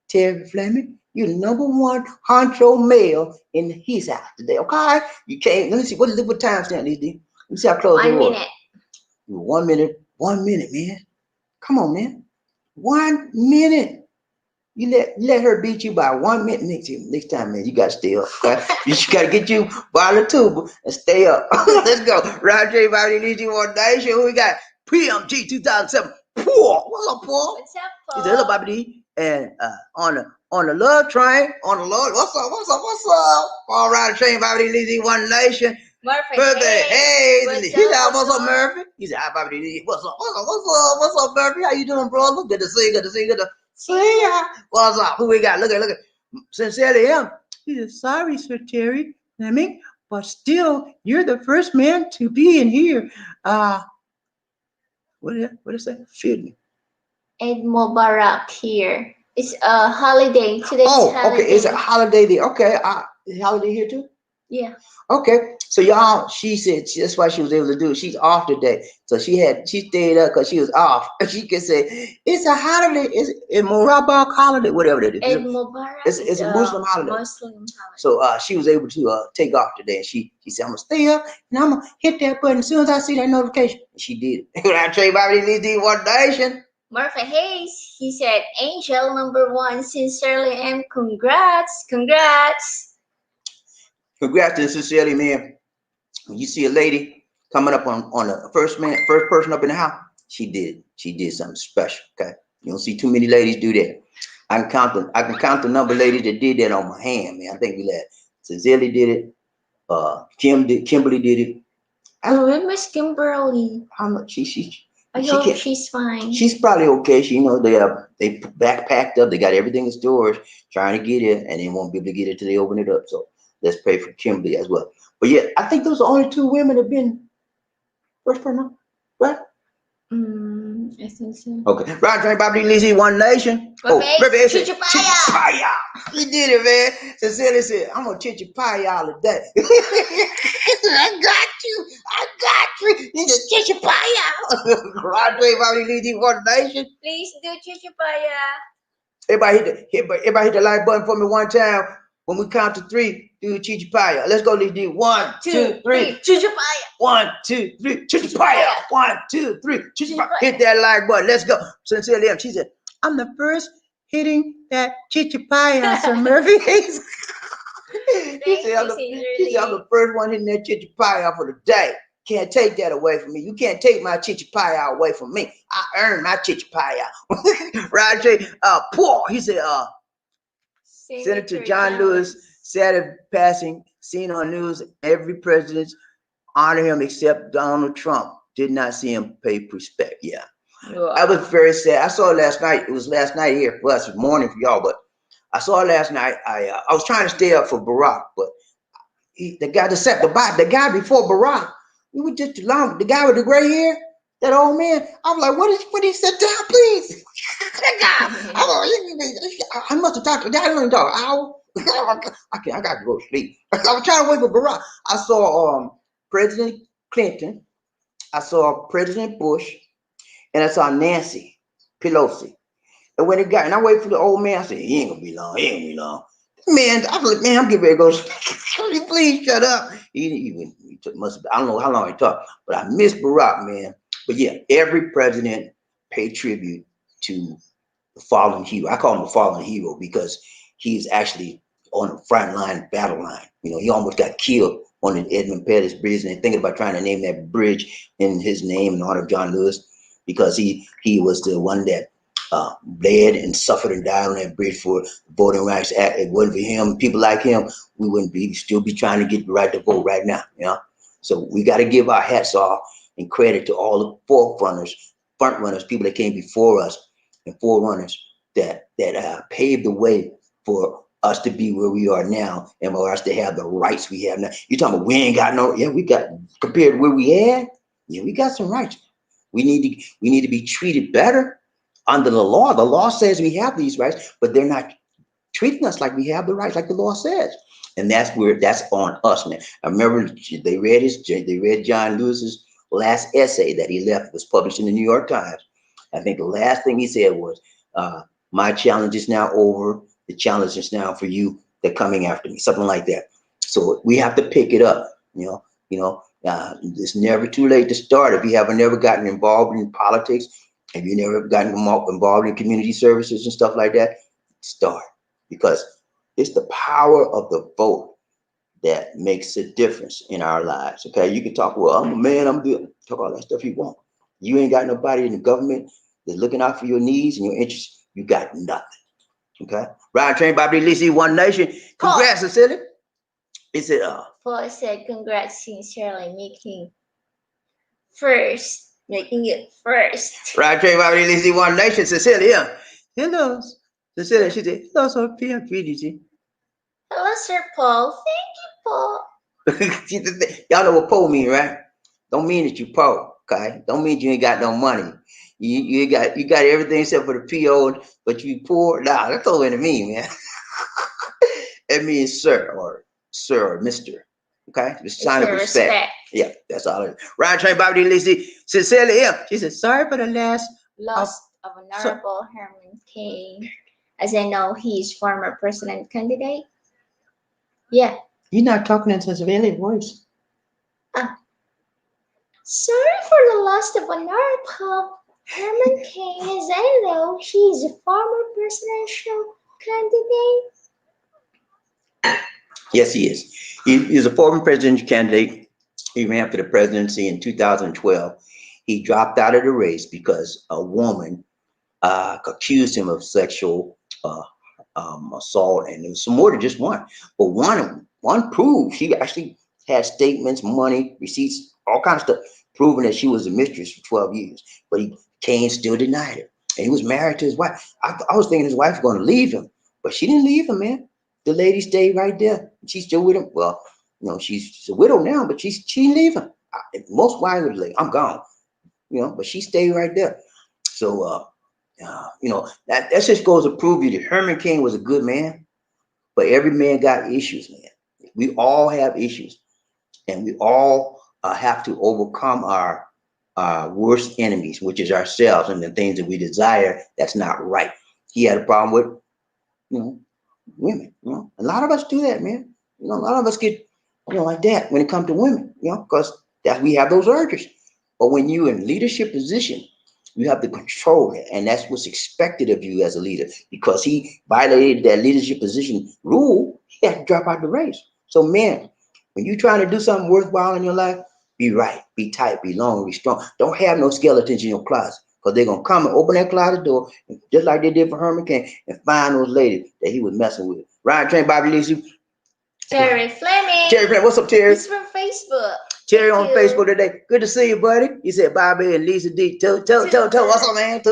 Terry Fleming. You're number one honcho male in his house today, okay? You can't, let me see, what time stamp these do? Let me see how close they were. 1 minute. 1 minute, man. Come on, man. 1 minute. You let her beat you by 1 minute next time, man. You got to stay up. Okay? You got to get you by the tube and stay up. Let's go. Roger, everybody needs you on day show. We got PMG 2007. Paul. What's up, Paul? What's up, Paul? He's a little Bobby D. And on the love train, on the Lord. What's up? All right, train, Bobby D needs you one nation. Murphy. Hey. What's up, Murphy? He said, hi, Bobby D. What's up, Murphy? How you doing, brother? Good to see you. See ya. What's up? Who we got? Look at. Sincerely M. He said, sorry, Sir Terry Fleming, but still, you're the first man to be in here. What is that? Feed me. Eid Mubarak here. It's a holiday. Today's holiday. Okay. It's a holiday there. Okay. Is holiday here too? Yeah. Okay, so y'all, she said that's why she was able to do it. She's off today, so she stayed up because she was off. She could say it's a holiday, it's a Mubarak holiday, whatever it is. Eid Mubarak It's is a a Muslim holiday. Muslim holiday. So she was able to take off today, and she said, "I'm gonna stay up and I'm gonna hit that button as soon as I see that notification." And she did. When I tell you about these one nation. Martha Hayes, he said, Angel number one, sincerely and congrats, congrats. Congrats to sincerely, man. When you see a lady coming up on the first person up in the house, she did something special. Okay, you don't see too many ladies do that. I can count the number of ladies that did that on my hand, man. I think we let Cecilia did it. Kimberly did it. Oh, Miss Kimberly. How much I hope she's fine. She's probably okay. She, they backpacked up. They got everything in storage, trying to get it, and they won't be able to get it till they open it up. So let's pray for Kimberly as well. But yeah, I think those are only two women that have been first person, right? I think so. Okay. Right, Train Bobby Lizzie, One Nation. Chichipaya. He did it, man. Cecilia said, I'm gonna chichipaya today. I got you. You just chichipaya. Right, Train Bobby Lizzie, One Nation. Please do chichipaya. Everybody hit the like button for me one time. When we count to three, do chichipaya. Let's go, Lizzie. 1, 2, 3. Chichipaya. 1, 2, 3. Chichipaya. 1, 2, 3. Chichipaya. Hit that like button. Let's go. Sincerely, she said, I'm the first hitting that chichipaya, Sir Murphy. She said, I'm the first one hitting that chichipaya for the day. Can't take that away from me. You can't take my chichipaya away from me. I earned my chichipaya. Right? Paul, he said, Senator John Lewis said of passing, seen on news, every president honor him except Donald Trump. Did not see him pay respect. Yeah. Wow. I was very sad. I saw it last night. It was last night here for us. It was morning for y'all, but I saw it last night. I was trying to stay up for Barack, but the guy before Barack, we were just long. The guy with the gray hair, that old man. I was like, what he said down, please? That guy. I must have talked to that. I don't talk an hour. I got to go to sleep. I was trying to wait for Barack. I saw President Clinton. I saw President Bush, and I saw Nancy Pelosi. And when it got, and I waited for the old man. I said, he ain't gonna be long. Man, I was like, man, I'm getting ready to go. Please shut up. He must have, I don't know how long he talked, but I miss Barack, man. But yeah, every president paid tribute to the fallen hero. I call him the fallen hero because he's actually on the front line, battle line. He almost got killed on the Edmund Pettus Bridge, and they're thinking about trying to name that bridge in his name in honor of John Lewis, because he was the one that bled and suffered and died on that bridge for the Voting Rights Act. It wasn't for him, people like him, we wouldn't still be trying to get the right to vote right now. So we got to give our hats off and credit to all the front runners, people that came before us, and forerunners that paved the way for us to be where we are now, and for us to have the rights we have now. You talking about we ain't got no? Yeah, we got, compared to where we had. Yeah, we got some rights. We need to be treated better under the law. The law says we have these rights, but they're not treating us like we have the rights like the law says. And that's on us, man. I remember they read John Lewis's last essay that he left, was published in the New York Times. I think the last thing he said was, my challenge is now over. The challenge is now for you. They're coming after me, something like that. So we have to pick it up. It's never too late to start. If you haven't never gotten involved in politics, if you never gotten involved in community services and stuff like that, start, because it's the power of the vote that makes a difference in our lives. Okay, you can talk, well, I'm a man, I'm doing, talk all that stuff you want. You ain't got nobody in the government that's looking out for your needs and your interests. You got nothing. Okay, Ryan Train, Bobby Lizzie, One Nation. Congrats, Cecilia. Is it Paul said, congrats, sincerely, making it first. Ryan Train, Bobby Lizzie, One Nation. Cecilia. Hello. Cecilia, she said, hello, so PDG. Hello, Sir Paul. Thank you, Paul. Y'all know what poor mean, right? Don't mean that you poor, okay? Don't mean you ain't got no money. You got everything except for the PO, but you poor. Nah, that's all what it mean, man. It means sir or Mr. Okay, it's a It's sign of your respect. respect. Yeah, that's all it is. Ryan Train Bobby D. Lizzie, sincerely, yeah. She said, sorry for the Loss of Honorable Herman Cain. As I know, he's former president candidate. Yeah. You're not talking in such a really voice. Sorry for the loss of Honorable Herman Cain. As I know, he's a former presidential candidate. Yes, he is. He is a former presidential candidate. He ran for the presidency in 2012. He dropped out of the race because a woman accused him of sexual assault, and there was some more than just one. But one proved she actually had statements, money, receipts, all kinds of stuff, proving that she was a mistress for 12 years. But Kane still denied it, and he was married to his wife. I was thinking his wife was going to leave him, but she didn't leave him, man. The lady stayed right there. She's still with him. Well, she's a widow now, but she didn't leave him. Most wives would like, I'm gone, but she stayed right there. So that just goes to prove you that Herman Cain was a good man, but every man got issues, man. We all have issues, and we all have to overcome our worst enemies, which is ourselves and the things that we desire that's not right. He had a problem with, women. A lot of us do that, man. A lot of us get, like that when it comes to women, because that we have those urges. But when you're in leadership position, you have to control it, and that's what's expected of you as a leader. Because he violated that leadership position rule, he had to drop out the race. So, man, when you're trying to do something worthwhile in your life, be right, be tight, be long, be strong. Don't have no skeletons in your closet, because they're gonna come and open that closet door, just like they did for Herman Cain, and find those ladies that he was messing with. Ryan Train, Bobby Lizzie. Terry Fleming. Terry Fleming, what's up, Terry? He's from Facebook. Terry on Facebook today. Good to see you, buddy. He said Bobby and Lisa D. Tell. What's up, man?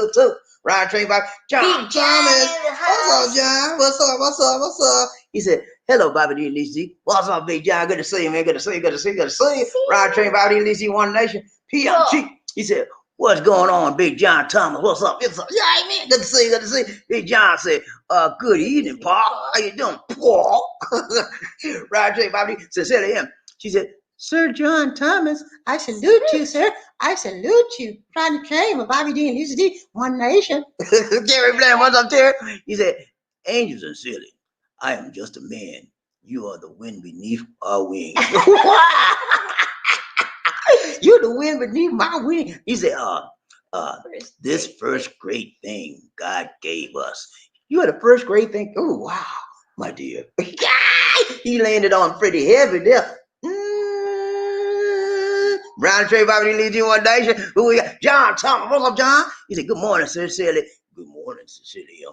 Ryan Train, Bobby. John Thomas. What's up, John? What's up? He said, hello, Bobby D and Lisa D. What's up, Big John? Good to see you, man. Good to see you. Ryan Train, Bobby D and Lisa D, One Nation. PMG. He said, what's going on, Big John Thomas? What's up? Yeah, man. Good to see you. Big John said, good evening, Paul. How you doing, Paul? Ryan Train, Bobby D. Sincerely him. She said, Sir John Thomas, I salute you, sir. I salute you. Trying to claim a Bobby D and Lisa D, One Nation. Terry Blaine, what's up, Terry? He said, angels are silly. I am just a man. You are the wind beneath our wings. You're the wind beneath my wings. He said, this first great thing God gave us. You are the first great thing. Oh, wow, my dear. He landed on pretty heavy there. Brown Trey Bobby Legion One Nation. Who we got? John Thomas. What's up, John? He said, good morning, sincerely. Good morning, sincerely,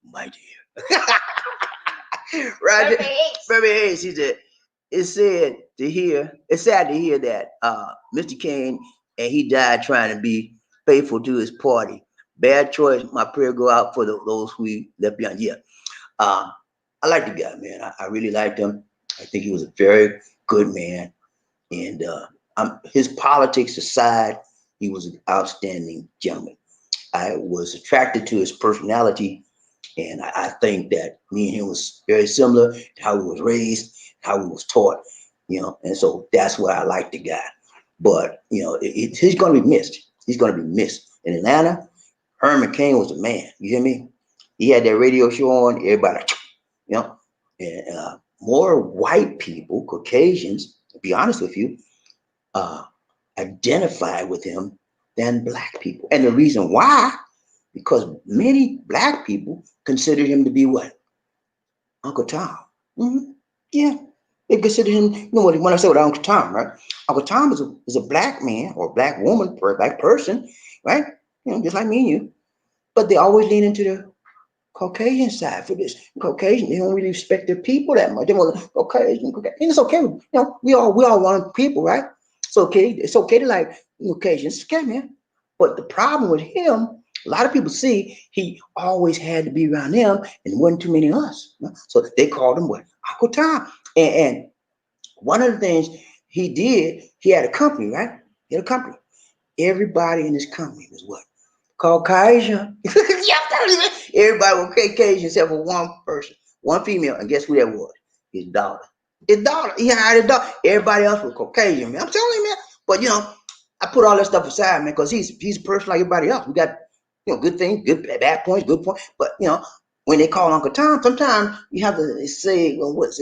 my dear. Roger. Very Hayes. He said, it's sad to hear that Mr. Cain, and he died trying to be faithful to his party. Bad choice. My prayer go out for those who we left behind. Yeah. I like the guy, man. I really liked him. I think he was a very good man. And his politics aside, he was an outstanding gentleman. I was attracted to his personality, and I think that me and him was very similar to how we was raised, how we was taught, and so that's why I like the guy. But, he's going to be missed. He's going to be missed. In Atlanta, Herman Cain was a man. You hear me? He had that radio show on, everybody, and more white people, Caucasians, to be honest with you, identify with him than black people. And the reason why, because many black people consider him to be what? Uncle Tom. Yeah, they consider him, when I say what Uncle Tom, right? Uncle Tom is a black man or a black woman or a black person, right? Just like me and you. But they always lean into the Caucasian side for this. Caucasian, they don't really respect their people that much. They want Caucasian. And it's okay. We all want people, right? It's okay. It's okay to like Caucasians. It's okay, man. But the problem with him, a lot of people see he always had to be around them and wasn't too many of us. So they called him what? Uncle Tom. And one of the things he did, he had a company, right? He had a company. Everybody in his company was what? Caucasian. Everybody was Caucasian except for one person, one female. And guess who that was? His daughter. His daughter. He hired his daughter. Everybody else was Caucasian, man. I'm telling you, man. But I put all that stuff aside, man, because he's a person like everybody else. We got good things, good bad points, good points. But when they call Uncle Tom, sometimes you have to say, well, what's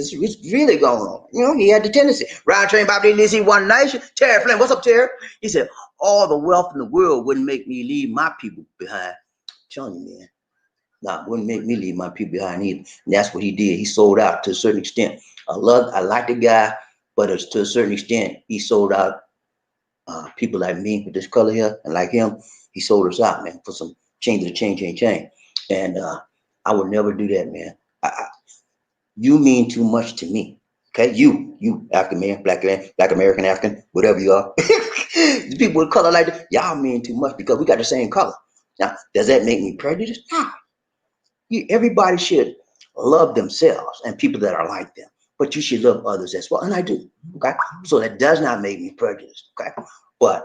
really going on? He had the tendency. Round train Bobby Lizzie, One Nation. Terry Flynn, what's up, Terry? He said, all the wealth in the world wouldn't make me leave my people behind. I'm telling you, man. Nah, wouldn't make me leave my people behind either. And that's what he did. He sold out to a certain extent. I like the guy, but to a certain extent, he sold out people like me with this color here and like him. He sold us out, man, for some change to change. And I would never do that, man. You mean too much to me. Okay, you African man, black American, African, whatever you are. The people with color like that, y'all mean too much because we got the same color. Now, does that make me prejudiced? Nah. Everybody should love themselves and people that are like them, but you should love others as well, and I do. Okay, so that does not make me prejudiced. Okay, but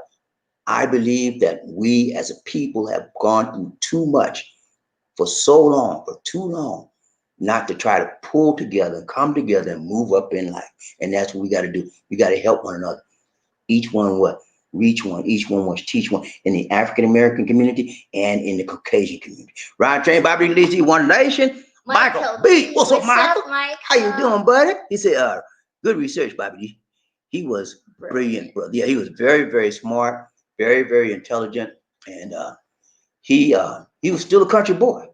I believe that we as a people have gone through too much for too long, not to try to pull together, come together, and move up in life. And that's what we got to do. We got to help one another. Each one what? Reach one. Each one wants to teach one in the African American community and in the Caucasian community. Ryan Train, Bobby Lizzie, One Nation. Michael B. What's up, Michael? How you doing, buddy? He said, good research, Bobby. He was brilliant, brother. Yeah, he was very, very smart, very, very intelligent, and he was still a country boy.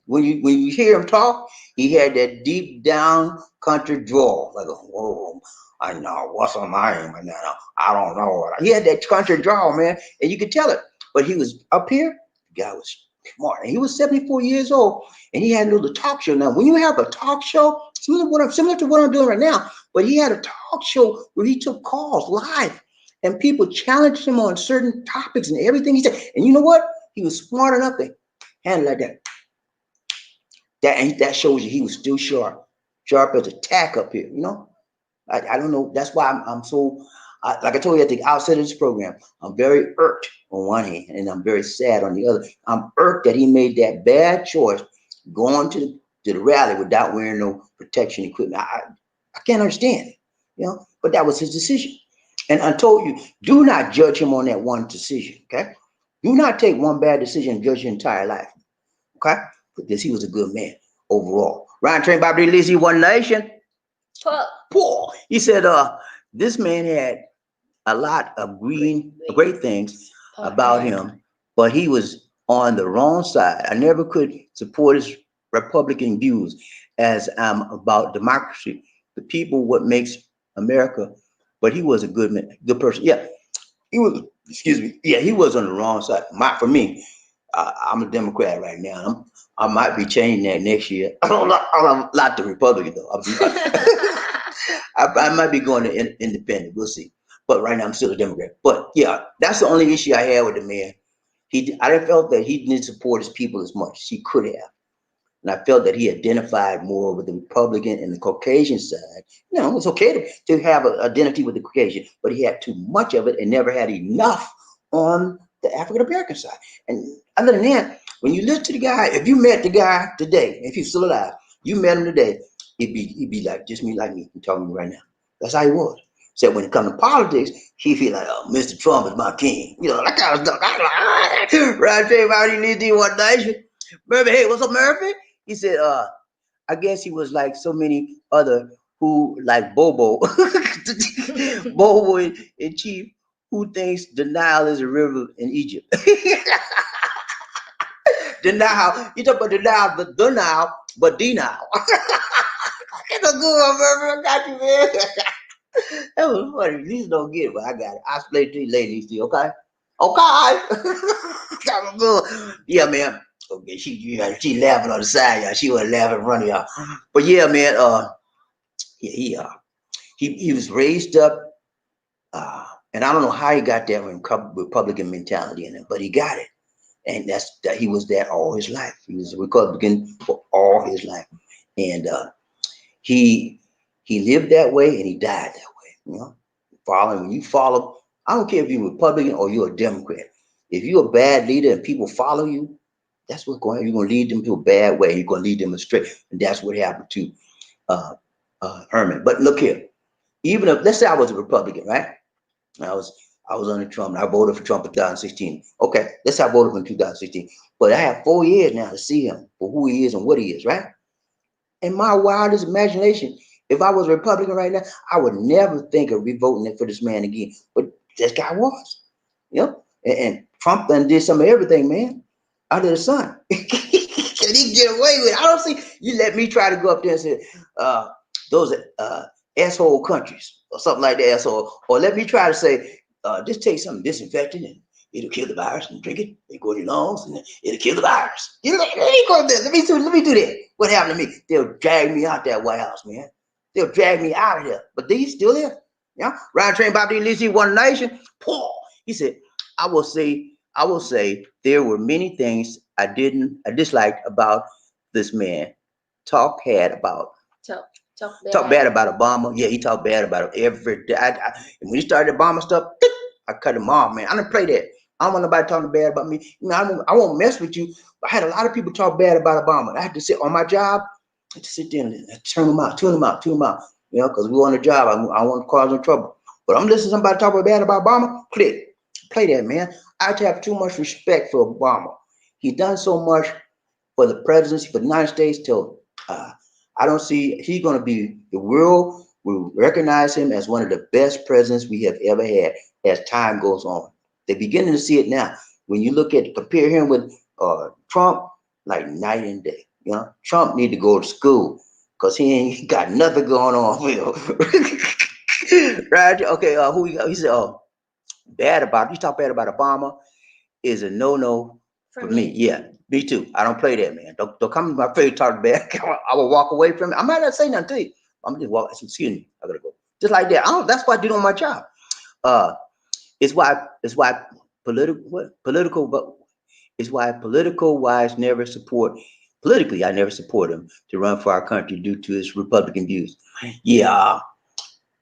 When you hear him talk, he had that deep down country drawl, like whoa. I know what's on my name right now. I don't know. He had that country drawl, man, and you could tell it. But he was up here. The guy was smart, and he was 74 years old, and he had a little talk show. Now, when you have a talk show, similar to what I'm doing right now, but he had a talk show where he took calls live, and people challenged him on certain topics and everything he said. And you know what? He was smart enough to handle like that. That shows you he was still sharp as a tack up here. I don't know. That's why I'm so, like I told you at the outset of this program, I'm very irked on one hand and I'm very sad on the other. I'm irked that he made that bad choice going to the rally without wearing no protection equipment. I can't understand it, but that was his decision. And I told you, do not judge him on that one decision, okay? Do not take one bad decision and judge your entire life, okay? Because he was a good man overall. Ryan Train, Bobby Lizzie, One Nation. Paul. He said, this man had a lot of great things about him, but he was on the wrong side. I never could support his Republican views as I'm about democracy, the people, what makes America. But he was a good man, good person. Yeah, he was. Excuse me. Yeah, he was on the wrong side. For me, I'm a Democrat right now. I might be changing that next year. I'm not the Republican though. I might be going to independent. We'll see. But right now I'm still a Democrat. But yeah, that's the only issue I had with the man. I felt that he didn't support his people as much as he could have. And I felt that he identified more with the Republican and the Caucasian side. It's okay to have an identity with the Caucasian, but he had too much of it and never had enough on the African American side. And other than that, when you listen to the guy, if you met the guy today, if he's still alive, you met him today, he'd be like just me, like me. I'm talking to you right now. That's how he was. So when it comes to politics, he feel like, oh, Mr. Trump is my king. That kind of stuff. Right there, Bobby Lizzie, One Nation. Murphy, hey, what's up, Murphy? He said, I guess he was like so many other who, like Bobo, Bobo in chief, who thinks denial is a river in Egypt. Denial, you talk about denial, but denial. It's a good one, Murphy. I got you, man. That was funny. These don't get it, but I got it. I'll explain to you later, these two, okay? Okay. That was good. Yeah, man. Okay, she laughing on the side, y'all. She wasn't laughing in front of y'all. But yeah, man, he was raised up, and I don't know how he got that Republican mentality in him, but he got it. And that he was that all his life. He was a Republican for all his life. And he lived that way and he died that way. When you follow, I don't care if you're a Republican or you're a Democrat. If you're a bad leader and people follow you, that's what's going on. You're going to lead them to a bad way. You're going to lead them astray. And that's what happened to Herman. But look here, even if let's say I was a Republican, right? I was I was under Trump and I voted for Trump in 2016. Okay, let's say I voted for him in 2016. But I have 4 years now to see him for who he is and what he is, right? In my wildest imagination, if I was a Republican right now, I would never think of re-voting for this man again. But this guy was, you know, and Trump done did some of everything, man, under the sun. Can he get away with it? I don't see you let me try to go up there and say, those asshole countries or something like that. So, or let me try to say, just take some disinfectant and it'll kill the virus and drink it. It go in your lungs and it'll kill the virus. You know, let me go there. Let me do that. What happened to me? They'll drag me out that White House, man. They'll drag me out of here. But these still here. Yeah. Ryan Train Bobby Lizzie One Nation. Paul. He said, I will say there were many things I disliked about this man. Talk had about Talk, talk talk bad. bad about Obama. Yeah, he talked bad about him every day. And when he started Obama stuff, I cut him off, man. I didn't play that. I don't want nobody talking bad about me. You know, I won't mess with you. I had a lot of people talk bad about Obama. I had to sit on my job. I had to sit there and turn them out, tune them out, tune them out. You know, because we on the job. I want to cause no trouble. But I'm listening to somebody talk bad about Obama. Click. Play that, man. I have too much respect for Obama. He's done so much for the presidency for the United States till uh, I don't see he's going to be the world will recognize him as one of the best presidents we have ever had as time goes on. They're beginning to see it now. When you look at compare him with Trump, like night and day. You know, Trump need to go to school because he ain't got nothing going on for him. Right? Okay. Who he said? Oh, bad about you talk bad about Obama is a no For for me. me. Yeah, me too. I don't play that, man. Don't come to my face talk bad. I will walk away from it. I might not say nothing to you. I'm just walking. Excuse me. I gotta go. Just like that. I don't. That's what I do on my job. Uh, it's why political political but it's why political wise never support politically. I never support him to run for our country due to his Republican views. Yeah,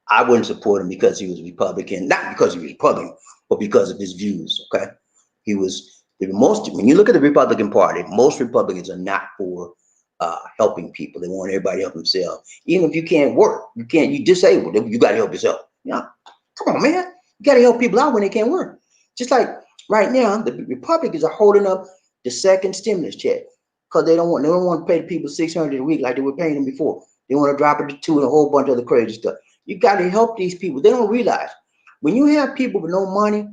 I wouldn't support him because he was a Republican, not because he was Republican, but because of his views. Okay, he was the most. When you look at the Republican Party, most Republicans are not for helping people. They want everybody to help themselves. Even if you can't work, you disabled. You got to help yourself. Yeah, come on, man. You got to help people out when they can't work. Just like right now, the Republicans are holding up the second stimulus check because they don't want to pay the people 600 a week like they were paying them before. They want to drop it to two and a whole bunch of other crazy stuff. You got to help these people. They don't realize when you have people with no money,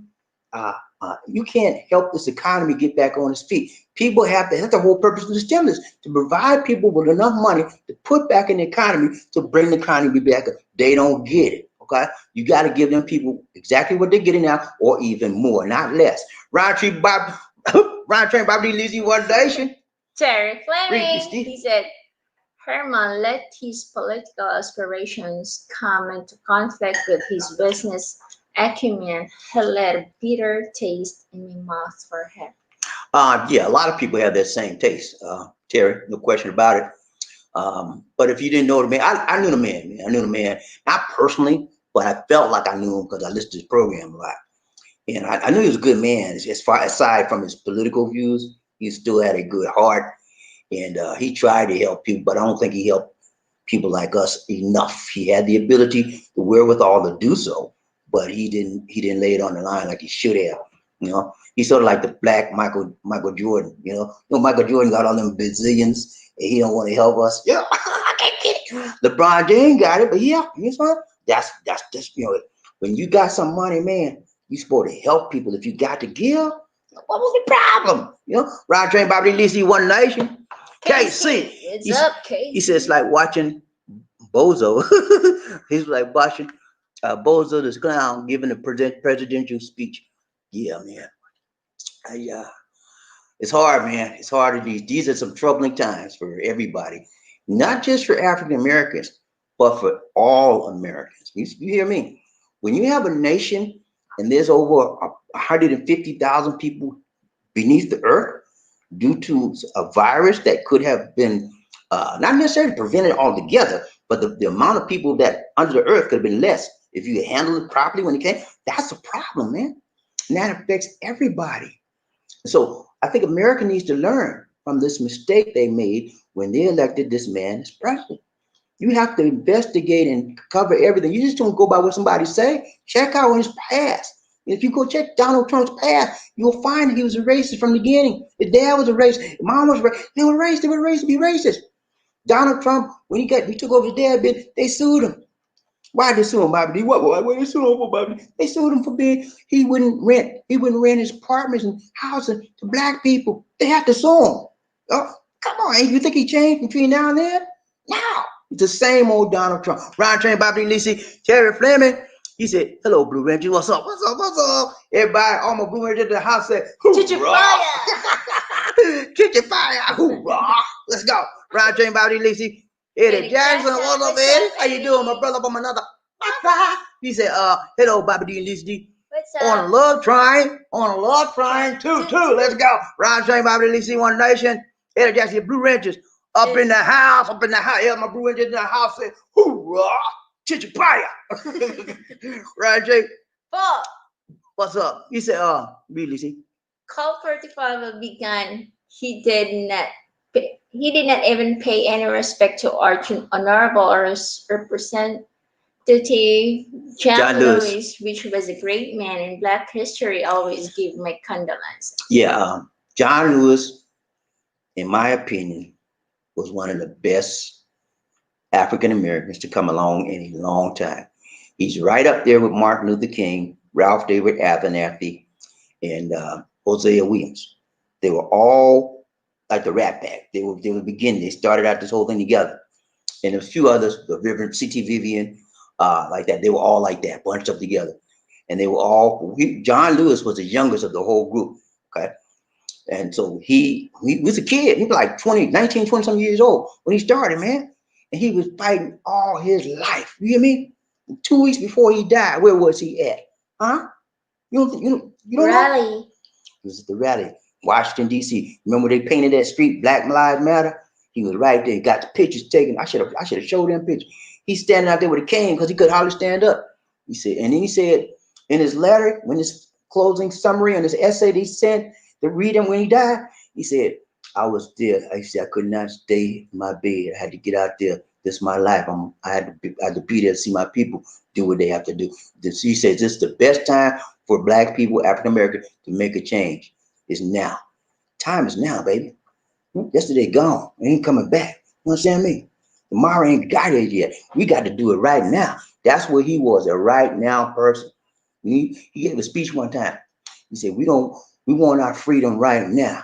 you can't help this economy get back on its feet. People have to, that's the whole purpose of the stimulus, to provide people with enough money to put back in the economy to bring the economy back up. They don't get it. Okay. You got to give them people exactly what they're getting now or even more, not less. Ryan Tree Bob, Ryan Train Bobby Lizzie One Nation. Terry Read me, Fleming, Steve. he said, Herman let his political aspirations come into conflict with his business acumen. He let a bitter taste in my mouth for him. Yeah, a lot of people have that same taste, Terry, no question about it. But if you didn't know the man, I knew the man, man. I knew the man, not personally, but I felt like I knew him because I listened to his program a lot. And I knew he was a good man. As far aside from his political views, he still had a good heart. And he tried to help people, but I don't think he helped people like us enough. He had the ability, the wherewithal to do so, but he didn't lay it on the line like he should have. You know, he's sort of like the black Michael Jordan. Michael Jordan got all them bazillions, and he don't want to help us. Yeah, I can't get it. LeBron James got it, but yeah, you know what? That's just when you got some money, man, you supposed to help people. If you got to give, what was the problem? Ron Train Bobby Lizzie One Nation. KC. Casey, it's up, He says Casey. like watching Bozo. He's like watching Bozo this clown giving a presidential speech. Yeah, man. Yeah, it's hard, man. It's hard. These are some troubling times for everybody, not just for African Americans, but for all Americans. You hear me? When you have a nation and there's over 150,000 people beneath the earth due to a virus that could have been not necessarily prevented altogether, but the amount of people that under the earth could have been less if you handle it properly when it came. That's a problem, man. And that affects everybody. So I think America needs to learn from this mistake they made when they elected this man as president. You have to investigate and cover everything. You just don't go by what somebody say. Check out his past. If you go check Donald Trump's past, you'll find he was a racist from the beginning. His dad was a racist. His mom was racist. They were racist. They were raised to be racist. Donald Trump, when he took over his dad bit, they sued him. Why did they sue him, Bobby D? What they sue him for, Bobby? They sued him for being he wouldn't rent his apartments and houses to black people. They had to sue him. Oh, come on, you think he changed between now and then? No. It's the same old Donald Trump. Ron Train, Bobby Lisi, Terry Fleming. He said, hello, Blue Ranger. What's up? What's up? What's up? Everybody, all my Blue Rangers at the house said, hoorah! Kitchen fire! Hoorah! Let's go. Ron Train, Bobby Lisi. Eddie Jackson, what's up, Eddie? How you doing, my brother from another? He said, hello, Bobby D and Lisa D. What's up? On a love train, two. Let's go. Ron Train, Bobby D, Lisa, One Nation. Eddie Jackson, Blue Rangers. Up in the house. Yeah, my Blue Rangers in the house said, hoorah, chichapaya. Ron Train. Four. What's up? He said, really, see? Call 45 began. He did not even pay any respect to our honorable representative John Lewis, which was a great man in Black history. Always give my condolences. Yeah, John Lewis, in my opinion, was one of the best African Americans to come along in a long time. He's right up there with Martin Luther King, Ralph David Abernathy, and Hosea Williams. They were all like the Rat Pack. They were beginning. They started out this whole thing together, and a few others, the Reverend C.T. Vivian, like that. They were all like that, bunched up together, and they were all. John Lewis was the youngest of the whole group. Okay. And so he was a kid. He was like 19, 20 some years old when he started, man. And he was fighting all his life. You hear me? 2 weeks before he died, where was he at? Huh? You don't Rally. know? It was at the rally, Washington, D.C. Remember they painted that street, Black Lives Matter? He was right there. He got the pictures taken. I should have showed them pictures. He's standing out there with a cane because he could hardly stand up. He said, and then he said in his letter, when his closing summary and his essay that he sent to read him when he died, he said, I was there. I said I could not stay in my bed. I had to get out there. This is my life. I had to be there to see my people do what they have to do. He says this is the best time for Black people, African American, to make a change. It's now. Time is now, baby. Yesterday gone. It ain't coming back. You understand me? Tomorrow ain't got it yet. We got to do it right now. That's what he was, a right now person. He gave a speech one time. He said, we want our freedom right now.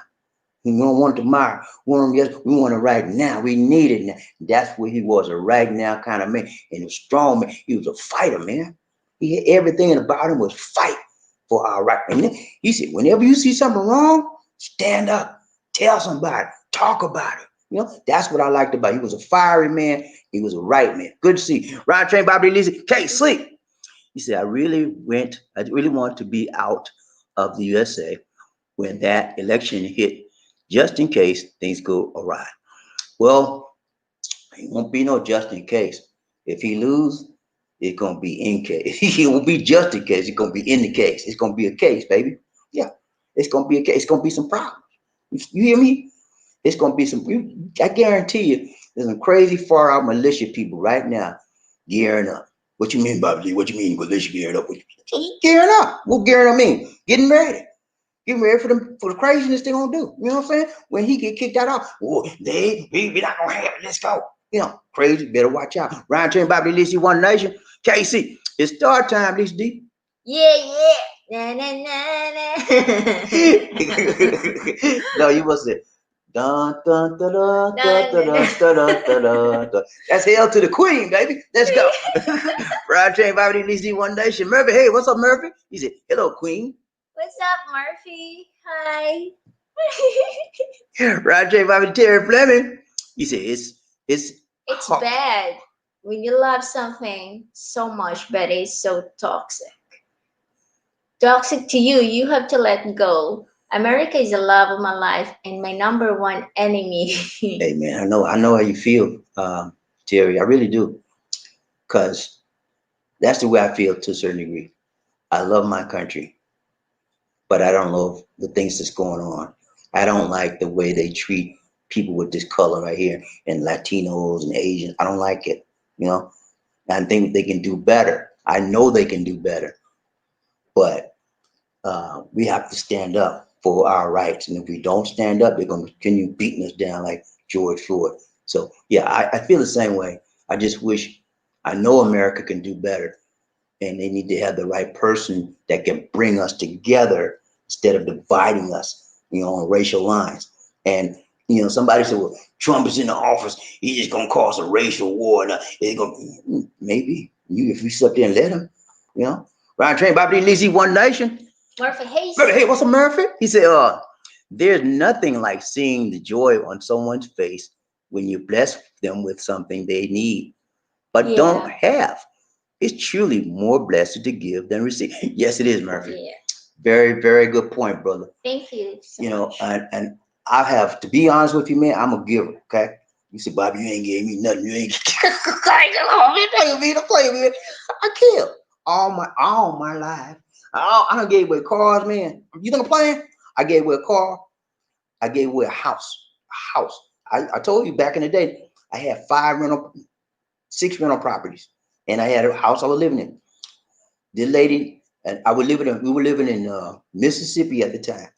We don't want it tomorrow. We want it right now. We need it now. That's what he was, a right now kind of man. And a strong man. He was a fighter, man. He had everything about him was fight for our right. And then he said, whenever you see something wrong, stand up, tell somebody, talk about it. You know, that's what I liked about him. He was a fiery man. He was a right man. Good to see. Ron Train, Bobby Lisa, can't sleep. He said, I really want to be out of the USA when that election hit, just in case things go awry. Well, it won't be no just in case. If he lose, it's gonna be in case. It won't be just in case. It's gonna be in the case. It's gonna be a case, baby. Yeah, it's gonna be a case. It's gonna be some problems. You hear me? It's gonna be some. I guarantee you, there's some crazy far out militia people right now gearing up. What you mean, Bobby? What you mean militia gearing up? Gearing up. What gearing up mean? Getting ready. Getting ready for the craziness they're gonna do. You know what I'm saying? When he get kicked out, we not gonna have it. Let's go. You know, crazy. Better watch out. Ryan Train, Bobby Lisa, One Nation. KC, it's start time, Lisa D. Yeah. Na, na, na, na. No, you must say dun dun dun dun dun dun dun dun dun dun. That's hail to the queen, baby. Let's go. Ryan Train, Bobby Lisa, One Nation. Murphy, hey, what's up, Murphy? He said, hello, queen. What's up, Murphy? Hi. Roger Bobby Terry Fleming. He said it's bad when you love something so much, but it's so toxic. Toxic to you, you have to let go. America is the love of my life and my number one enemy. Hey man, I know how you feel, Terry. I really do, cause that's the way I feel to a certain degree. I love my country, but I don't love the things that's going on. I don't like the way they treat people with this color right here and Latinos and Asians. I don't like it. you know, and I think they can do better. I know they can do better, but we have to stand up for our rights. And if we don't stand up, they're going to continue beating us down like George Floyd. So, yeah, I feel the same way. I just wish, I know America can do better, and they need to have the right person that can bring us together instead of dividing us, on racial lines. And somebody said, "Well, Trump is in the office. He's just gonna cause a racial war." And it's gonna maybe if we sit there and let him, Ryan Train, Bobby Lizzie, One Nation. Murphy Hayes. Hey, what's up, Murphy? He said, there's nothing like seeing the joy on someone's face when you bless them with something they need, but don't have. It's truly more blessed to give than receive." Yes, it is, Murphy. Yeah. Very, very good point, brother. Thank you. So And I have to be honest with you, man. I'm a giver. Okay. You say, "Bobby, you ain't gave me nothing. You ain't." I kill all my life. I done gave away cars, man. You think I'm playing? I gave away a car. I gave away a house. A house. I told you back in the day, I had 6 rental properties, and I had a house I was living in. The lady and we were living in Mississippi at the time.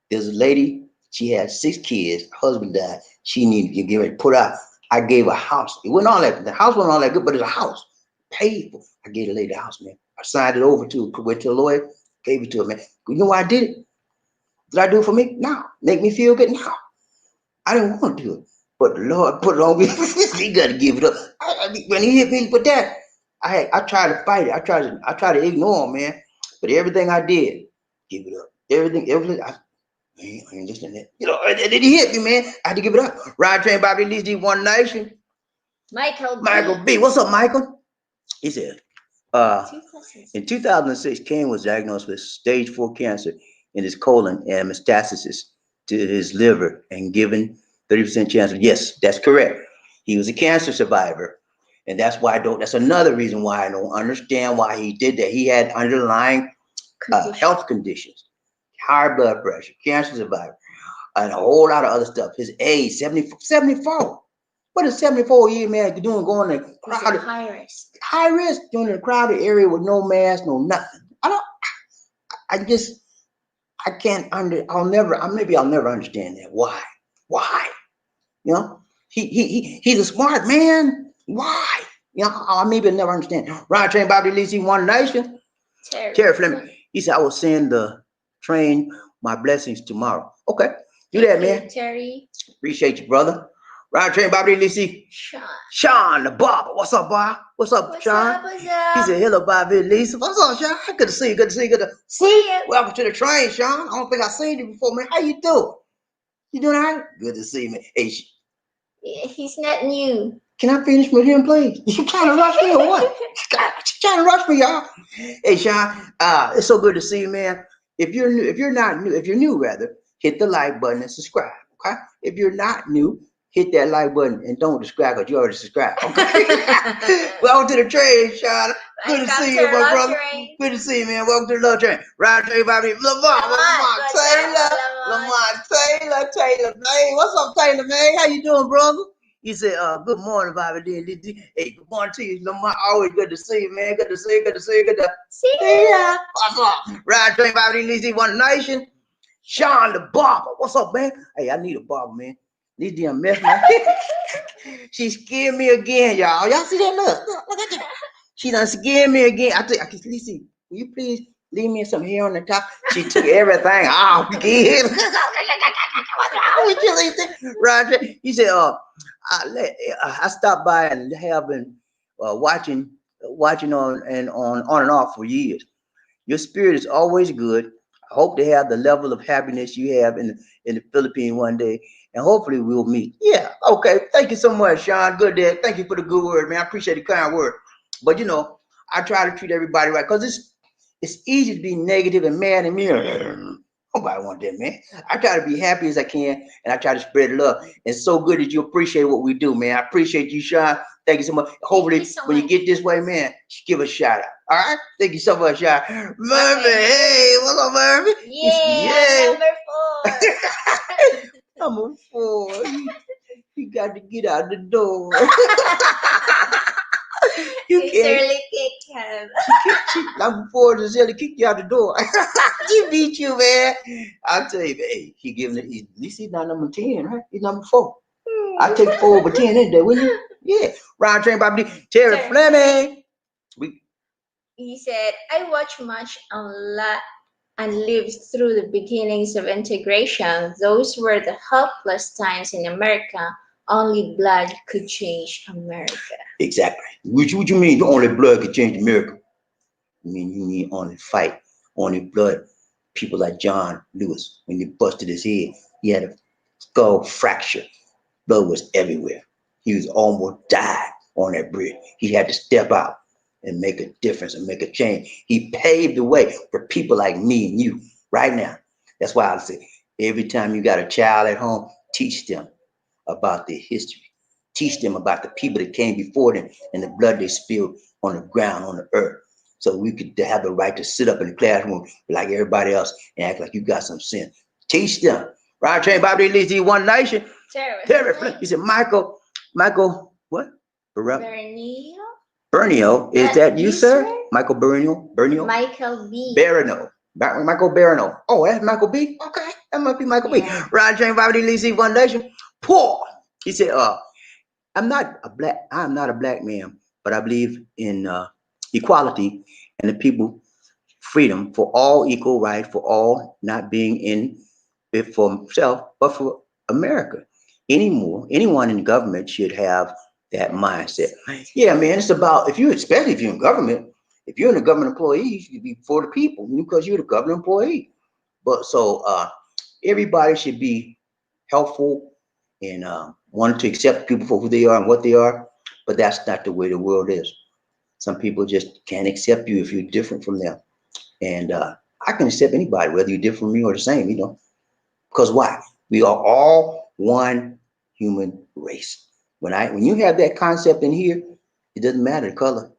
There's a lady, she had 6 kids, her husband died. She needed to get ready to put out. I gave a house. It wasn't all that, the house wasn't all that good, but it's a house. Paid for. I gave the lady the house, man. I signed it over to her, went to a lawyer, gave it to her, man. You know why I did it? Did I do it for me? No. Make me feel good? No. I didn't want to do it. But the Lord put it on me. He got to give it up. When he hit me with that, I tried to fight it. I tried to ignore him, man. But everything I did, give it up. Everything. I ain't listening to that. And then he hit me, man. I had to give it up. Ryan Train, Bobby Lee, One Nation. Michael B. What's up, Michael? He said, in 2006, Cain was diagnosed with stage 4 cancer in his colon and metastasis to his liver and given 30% chance. Yes, that's correct. He was a cancer survivor. And that's another reason why I don't understand why he did that. He had underlying health conditions, high blood pressure, cancer survivor, and a whole lot of other stuff. His age, 74. What is 74-year man doing going in a crowded, high risk, doing in a crowded area with no mask, no nothing? I'll never understand that. Why? He's a smart man. Why? I maybe never understand. Ryan Train, Bobby Lee, One Nation. Terry Fleming. He said, "I will send the train my blessings tomorrow." Okay, do that, man. Terry. Appreciate you, brother. Ryan Train, Bobby Lee. Sean, the barber. What's up, Bob? What's up, Sean? What's up? He said, "Hello, Bobby Lee." What's up, Sean? Good to see you. Good to see you. Welcome to the train, Sean. I don't think I've seen you before, man. How you doing? You doing all right? Good to see you, man. Hey, he's not new. Can I finish with him, please? You trying to rush me or what? You trying to rush me, y'all? Hey, Sean, it's so good to see you, man. If you're new, rather, hit the like button and subscribe, okay? If you're not new, hit that like button and don't subscribe because you already subscribed, okay? Welcome to the train, Sean. Good to see you, my brother. Good to see you, man. Welcome to the love train. Ride train, Bobby. Lamont Taylor, man. What's up, Taylor, man? How you doing, brother? He said, "Good morning, Bobby D. Hey, good morning to you, Lamont. Always good to see you, man. Good to see you. Good to see you. Good to see you. What's up? Ride train, Bobby D. One Nation. Sean the barber. What's up, man? Hey, I need a barber, man. These damn mess, man. She scared me again, y'all. Y'all see that? Look at that. She done scared me again. I can see. Will you please leave me some hair on the top? She took everything off again. What's wrong with you, Lisa? Roger. He said, I stopped by and have been watching on and off for years. Your spirit is always good. I hope to have the level of happiness you have in the Philippines one day, and hopefully we'll meet. Yeah, okay. Thank you so much, Sean. Good day. Thank you for the good word, man. I appreciate the kind word. But I try to treat everybody right because it's easy to be negative and mad and mean. Nobody want that, man. I try to be happy as I can, and I try to spread love. It's so good that you appreciate what we do, man. I appreciate you, Sean. Thank you so much. Hopefully, when you get this way, man, give a shout out. All right? Thank you so much, Sean. Murphy, hey, what's up, Murphy? Yeah. Number 4. You got to get out the door. You You can't. surely kicked him. She number four Giselle kicked you out the door. She beat you, man. I'll tell you, hey, he giving it. At least he's not number 10, right? He's number 4. I take 4 over 10 in there, wouldn't you? Yeah. Round train Bobby D. Terry Sure. Fleming. We He said, I watched much and lived through the beginnings of integration. Those were the helpless times in America. Only blood could change America. exactly. What you mean? The only blood can change America. You mean only fight, only blood. People like John Lewis, when they busted his head, he had a skull fracture. Blood was everywhere. He was almost died on that bridge. He had to step out and make a difference and make a change. He paved the way for people like me and you right now. That's why I say every time you got a child at home, teach them about their history. Teach them about the people that came before them and the blood they spilled on the ground, on the earth. So we could have the right to sit up in the classroom like everybody else and act like you got some sense. Teach them. Right, train Bobby Lee, One Nation. Terry Flint. He said, Michael, what? Bernio? Bernio, is that you, sir? Michael Bernio? Michael B. Barano. Michael Barano. Oh, that's Michael B? Okay, that must be Michael B. Right, train Bobby Lee, One Nation. Paul. He said, I'm not a black man, but I believe in equality and the people freedom for all, equal right for all, not being in it for himself, but for America. Anyone in government should have that mindset. Yeah, man, it's about especially if you're in government, if you're in a government employee, you should be for the people because you're the government employee. But so everybody should be helpful and wanting to accept people for who they are and what they are. But that's not the way the world is. Some people just can't accept you if you're different from them. And I can accept anybody, whether you're different from me or the same, Because why? We are all one human race. When you have that concept in here, it doesn't matter the color.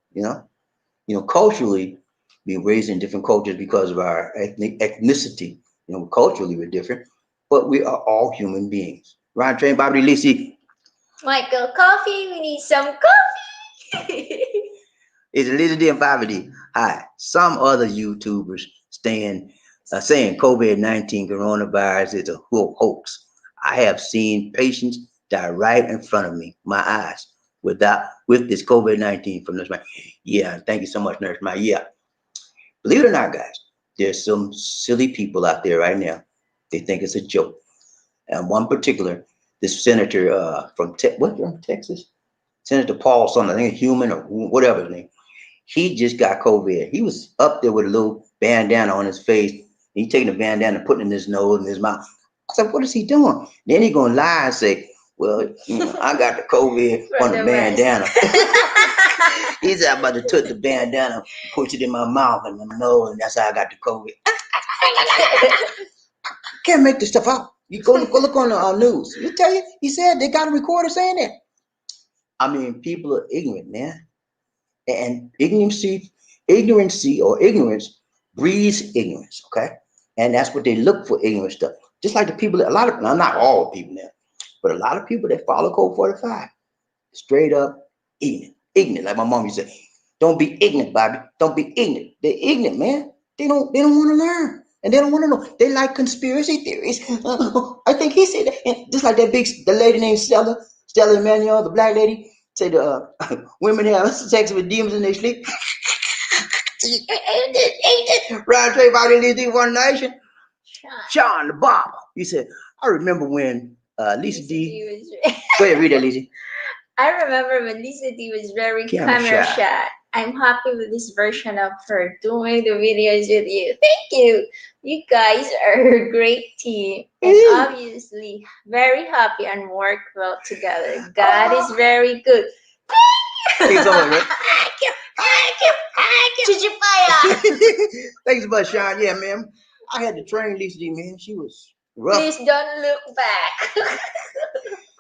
Culturally, we're raised in different cultures because of our ethnicity. Culturally we're different, but we are all human beings. Ryan Train, Bobby Lisi. Michael, coffee. We need some coffee. It's Lisa D and Bobby D. Hi. Some other YouTubers saying COVID-19 coronavirus is a hoax. I have seen patients die right in front of me, my eyes, with this COVID-19 from this man. Yeah, thank you so much, Nurse Mike. Yeah. Believe it or not, guys, there's some silly people out there right now. They think it's a joke. And one particular, this senator from Texas? Senator Paul something, I think Human or whatever his name. He just got COVID. He was up there with a little bandana on his face. He taking the bandana, putting it in his nose and his mouth. I said, what is he doing? Then he gonna lie and say, well, I got the COVID on the bandana. He said, I'm about to put the bandana, push it in my mouth and my nose, and that's how I got the COVID. Can't make this stuff up. You go look on the news. You tell you, he said they got a recorder saying that. I mean, people are ignorant, man. And ignorance or ignorance breeds ignorance, okay? And that's what they look for, ignorant stuff. Just like the people, not all people now, but a lot of people that follow Code 45, straight up ignorant. Like my mom used to say, don't be ignorant, Bobby. Don't be ignorant. They're ignorant, man. They don't want to learn. And they don't want to know. They like conspiracy theories. I think he said that. And just like the lady named Stella Emanuel, the black lady, say the women have sex with demons in their sleep. Round Trey Bobby Lizzie One Nation. Sean the Bob. He said, I remember when Lisa D. Go ahead, read that, Lizzie. I remember when Lisa D was very camera shy. I'm happy with this version of her doing the videos with you. Thank you. You guys are a great team. And obviously very happy and work well together. God is very good. Thank you. Thank you. Thanks so much, Sean. Yeah, man. I had to train Lisa D, man. She was rough. Please don't look back.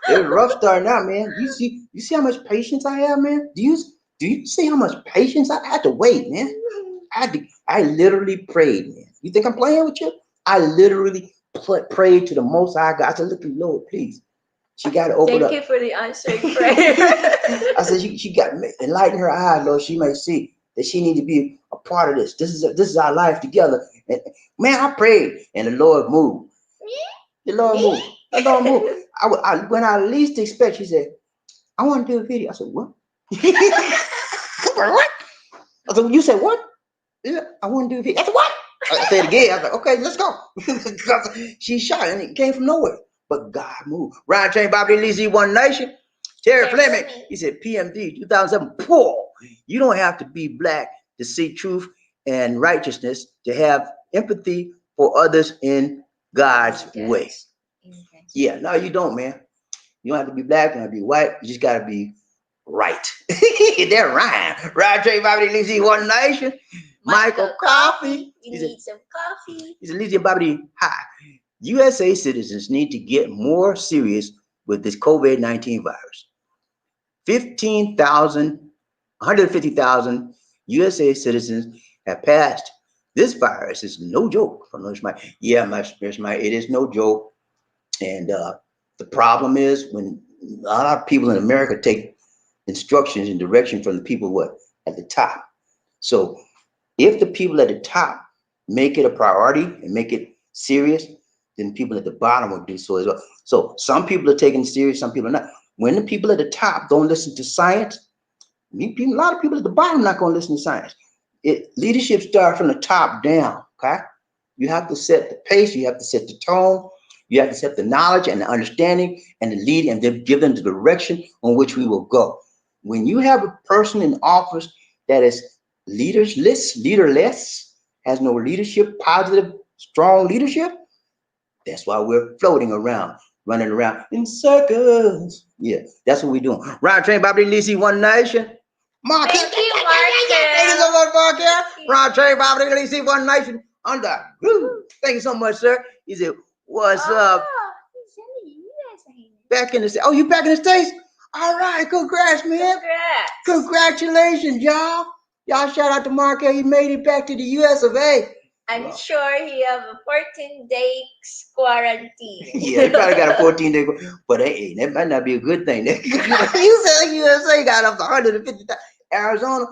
It was rough starting out, man. You see how much patience I have, man? Do you see how much patience I had to wait, man? I literally prayed, man. You think I'm playing with you? I literally prayed to the Most High God. I said, look, Lord, please She got to open Thank up. you for the answered prayer. I said she got to enlighten her eyes, Lord. She may see that she need to be a part of this. This is our life together. And man, I prayed, and the Lord moved. The Lord moved. The Lord moved. When I least expect, she said, "I want to do a video." I said, "What?" What? I said, "You said what?" Yeah, I want to do a video. I said, "What?" I said it again. I was like, "Okay, let's go." Because she's shy, and it came from nowhere. But God moved. Ryan Train, Bobby Lee Z, One Nation. Terry Fleming, he said, PMD 2007, Paul, you don't have to be black to see truth and righteousness, to have empathy for others in God's way. Yeah, no, you don't, man. You don't have to be black, you don't have to be white. You just got to be right. They're rhyme. Ryan Train, Bobby Lee Z, One Nation. Michael Coffee. You need some coffee. He said, Lee Z, Bobby, hi. USA citizens need to get more serious with this COVID-19 virus. 150,000 USA citizens have passed. This virus is no joke. It is no joke. And the problem is when a lot of people in America take instructions and direction from the people at the top. So if the people at the top make it a priority and make it serious, then people at the bottom will do so as well. So some people are taking it serious, some people are not. When the people at the top don't listen to science, a lot of people at the bottom are not going to listen to science. Leadership starts from the top down, okay? You have to set the pace, you have to set the tone, you have to set the knowledge and the understanding and the lead, and then give them the direction on which we will go. When you have a person in office that is leaderless, has no leadership, positive, strong leadership, that's why we're floating around, running around in circles. Yeah, that's what we're doing. Ryan Train, Bobby Lee Z, One Nation. Mark, thank you, Mark. Thank you so much, Mark. Ryan Train, Bobby Lee Z, One Nation. Under. Thank you so much, sir. He said, "What's up?" He's in the US. Back in the States. Oh, you back in the States? All right, congrats, man. Congratulations, y'all. Y'all shout out to Mark. He made it back to the US of A. I'm sure he have a 14 days quarantine. Yeah, he probably got a 14-day, but hey, that might not be a good thing. You said USA got up to 150,000. Arizona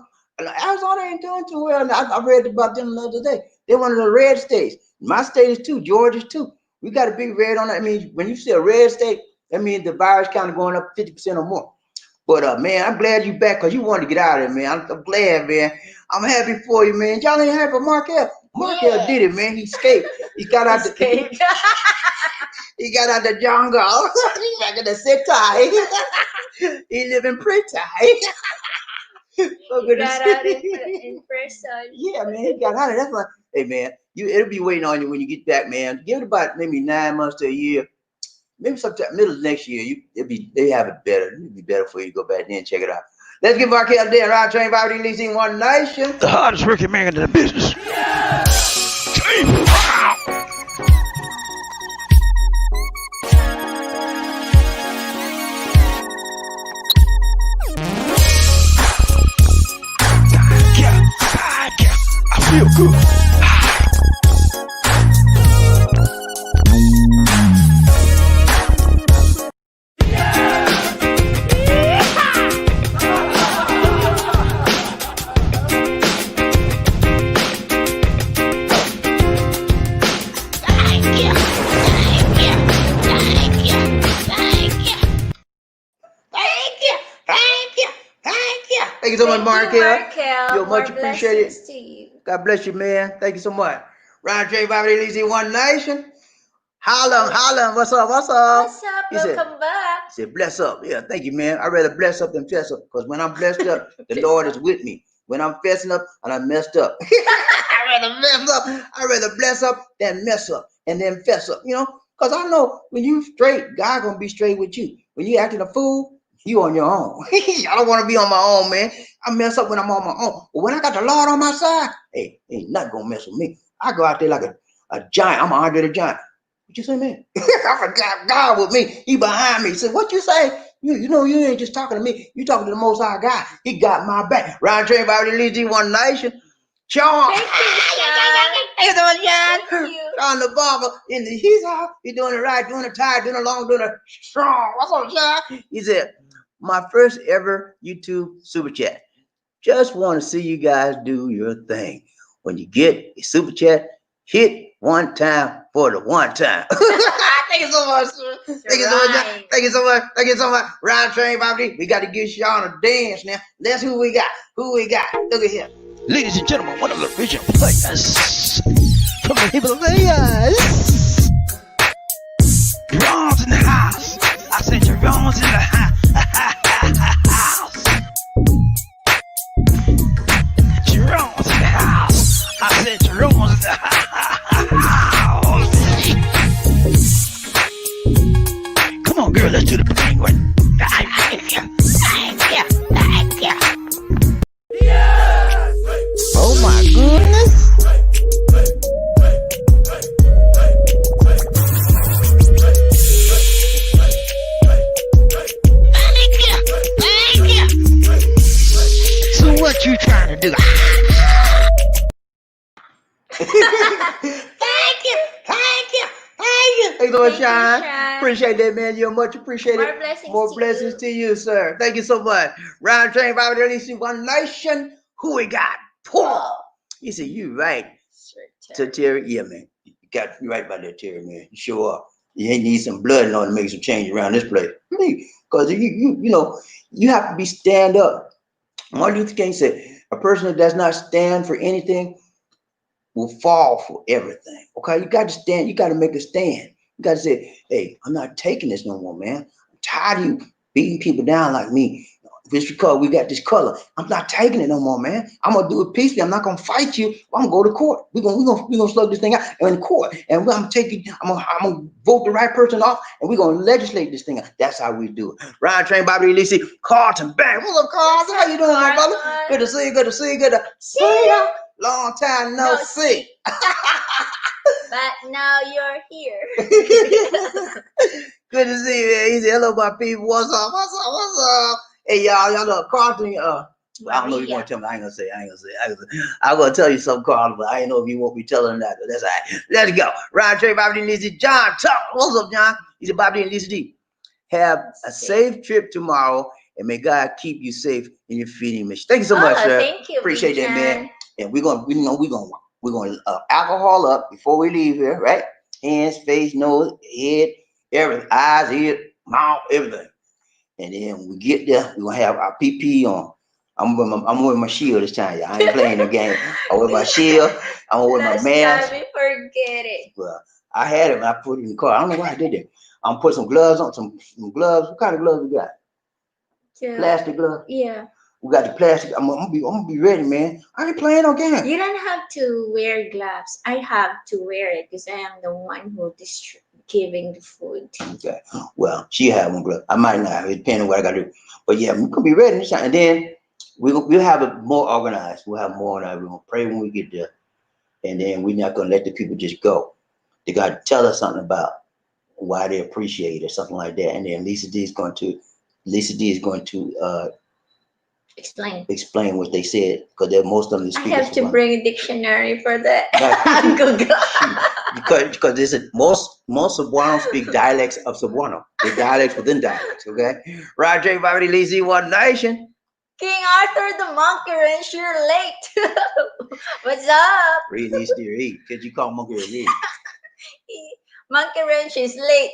ain't doing too well. I read about them the other day. They're one of the red states. My state is too. Georgia's too. We got a big red on that. I mean, when you say a red state, that means the virus kind of going up 50% or more. But man, I'm glad you back because you wanted to get out of there, man. I'm glad, man. I'm happy for you, man. Y'all ain't happy for Markel. Markel did it, man. He escaped. He got out he got out the jungle. He's back in the city. He living pretty. So good got out in person. Yeah, man. He got out of that's like, hey, man. It'll be waiting on you when you get back, man. Give it about maybe 9 months to a year. Maybe sometime middle of next year, they have it better. It'll be better for you to go back there and check it out. Let's get Markel there. Ryan Train, Bobby Lee Z, One Nation. The hardest working man in the business. Yeah. I feel good. Thank you so much, Markel. You're much appreciated. God bless you, man. Thank you so much. Ryan J. Bobby Lee Z, One Nation. Holla. What's up? Welcome back. He said, bless up. Yeah, thank you, man. I'd rather bless up than fess up because when I'm blessed up, the Lord is with me. When I'm fessing up and I messed up, I'd rather mess up. I'd rather bless up than mess up and then fess up, because I know when you straight, God going to be straight with you. When you acting a fool, you on your own. I don't want to be on my own, man. I mess up when I'm on my own. But when I got the Lord on my side, hey, ain't nothing gonna mess with me. I go out there like a giant. I'm Andre the Giant. What you say, man? I forgot God with me. He behind me. He said, what you say? You know you ain't just talking to me. You talking to the Most High God. He got my back. Ryan Train, Bobby Lee Z, One Nation. Sean. Thank you, Sean. Thank you so much, Sean. Thank you. Sean the barber in the his house. He's doing it right, doing it tight, doing it long, doing it strong. What's up, Sean? He said, my first ever YouTube super chat. Just want to see you guys do your thing. When you get a super chat, hit one time for the one time. Thank you so much, sir. Thank you so much. Thank you so much. Thank you so much. Round train, Bobby. We got to give Sean a dance now. That's who we got. Who we got? Look at here. Ladies and gentlemen, one of the original players from the Himalayas. Jerome's in the house. I said Jerome's in the house. Jerome's in the house. I said Jerome's in the house. Come on, girl, let's do the penguin. Oh my goodness. So what you trying to do? Thank you. Thank you. Thank you. Thank you so much, Thank you, Sean. Sean. Appreciate that, man. You're much appreciated. More blessings More to blessings you. to you, sir. Thank you so much. Round train, Bobby, there needs to be one nation. Who we got? Paul. He said, you right. Sure, To Terry, yeah, man. You got you right about that, Terry, man. You sure are. You need some blood in order to make some change around this place. Because you know, you have to be stand up. Martin Luther King said, a person that does not stand for anything will fall for everything. Okay, you got to stand. You got to make a stand. You got to say, hey, I'm not taking this no more, man. I'm tired of you beating people down like me. Just because we got this color, I'm not taking it no more, man. I'm gonna do it peacefully. I'm not gonna fight you. I'm gonna go to court. We're gonna slug this thing out in court, and I'm gonna vote the right person off, and we're gonna legislate this thing out. That's how we do it. Ryan Train, Bobby Lisi, Carlton, bang. What's up, Carlton? How you doing, my brother? Good to see you. Good to see you. Good to see you. Long time no see. But now you're here. Good to see you, man. He said, hello, my people. What's up? What's up? What's up? Hey, y'all know Carlton. I don't know if you want to tell me. I ain't gonna say. I'm gonna tell you something, Carlton, but I ain't know if you want me telling that. But that's all right. Let's go. Ryan Trey, Bobby D. Lisa, John, talk. What's up, John? He said, Bobby D. and Lisa D. Have a safe trip tomorrow, and may God keep you safe in your feeding mission. Thank you so much, sir. Thank you. Appreciate that, man. And we're gonna alcohol up before we leave here, right? Hands, face, nose, head, everything, eyes, ear, mouth, everything. And then when we get there, we're gonna have our PP on. I'm wearing my shield this time, y'all. I ain't playing the game. I wear my shield, I'm gonna wear my mask. Let me forget it. Well, I had it and I put it in the car. I don't know why I did that. I'm put some gloves on, some gloves. What kind of gloves we got? Plastic gloves? Yeah. We got the plastic. I'm gonna be ready, man. I ain't playing no game. You don't have to wear gloves. I have to wear it because I am the one who giving the food. Okay. Well, she had one glove. I might not. It depends on what I gotta do. But yeah, we could be ready this time. And then we'll have it more organized. We'll have more organized. We're gonna pray when we get there. And then we're not gonna let the people just go. They gotta tell us something about why they appreciate it or something like that. And then Lisa D is going to explain what they said, because they're most of them. I have to bring a dictionary for that. because there's most Cebuanos speak dialects of Cebuano. They're dialects within dialects. Okay. Roger, Bobby, Lizzie, One Nation. King Arthur the Monkey Wrench, you're late. What's up? Reed needs to read. Could you call Monkey Wrench? Monkey Wrench is late.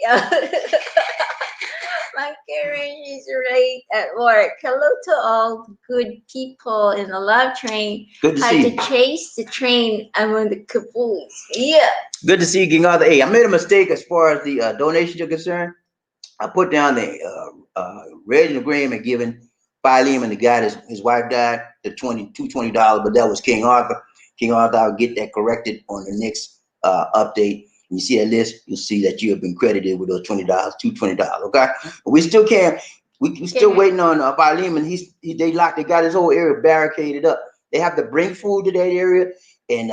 Monkey Wrench is late at work. Hello to all good people in the love train. Good to Had see to you. chase the train among the caboose. Yeah. Good to see you, King Arthur. Hey, I made a mistake as far as the donations are concerned. I put down the Reg agreement given Philemon, the guy that his wife died, the $20, but that was King Arthur. King Arthur, I'll get that corrected on the next update. You see that list, you'll see that you have been credited with those $20, $220. Okay, but we still can't. We still waiting on Philemon. They got his whole area barricaded up. They have to bring food to that area and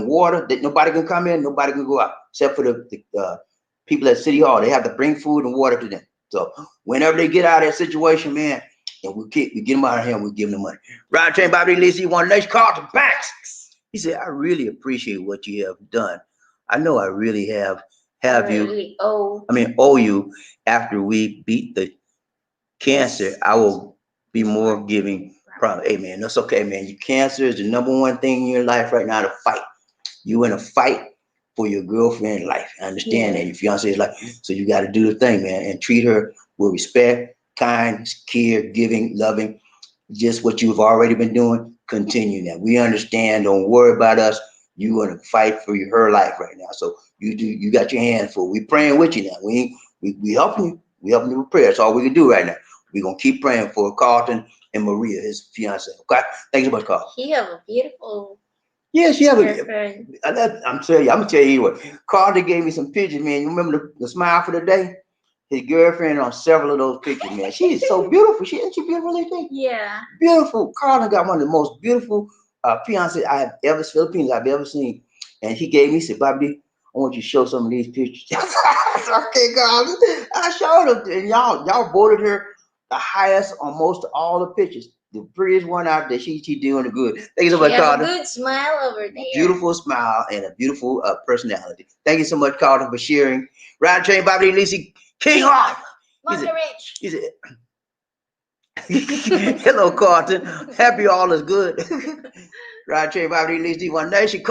water that nobody can come in, nobody can go out except for the people at City Hall. They have to bring food and water to them. So whenever they get out of that situation, man, and we get them out of here, and we give them the money. Ryan Train, Bobby Lacey, One Nation, Carlton Banks. He said, I really appreciate what you have done. I know I really have I you. really owe. I mean, owe you. After we beat the cancer, I will be more giving. Probably, hey man, that's okay, man. Your cancer is the number one thing in your life right now to fight. You in a fight for your girlfriend life. I understand that your fiance is like, so you got to do the thing, man, and treat her with respect, kind, care, giving, loving. Just what you've already been doing. Continue that. We understand. Don't worry about us. You want to fight for her life right now. So you do. You got your hands full. We praying with you now. We helping you. We helping you with prayer. That's all we can do right now. We're gonna keep praying for Carlton and Maria, his fiance. Okay. Thank you so much, Carl. He have a beautiful. Yeah, she have a. girlfriend. I'm telling you. I'm gonna tell you what. Carlton gave me some pictures, man. You remember the smile for the day? His girlfriend on several of those pictures, man. She is so beautiful. Isn't she beautiful, Lisa? Yeah. Beautiful. Carlton got one of the most beautiful fiancés Filipinos I've ever seen. And he gave me, said, Bobby, I want you to show some of these pictures. Okay, Carlton. I showed them. And y'all voted her the highest on most of all the pictures. The prettiest one out there. She doing good. Thank you so much, Carlton. A good smile over there. Beautiful smile and a beautiful personality. Thank you so much, Carlton, for sharing. Ride Train, Bobby, and Lisa, King Arthur. He said, hello, Carlton. Happy all is good. Ride Train, Bobby, Lisa, One Nation.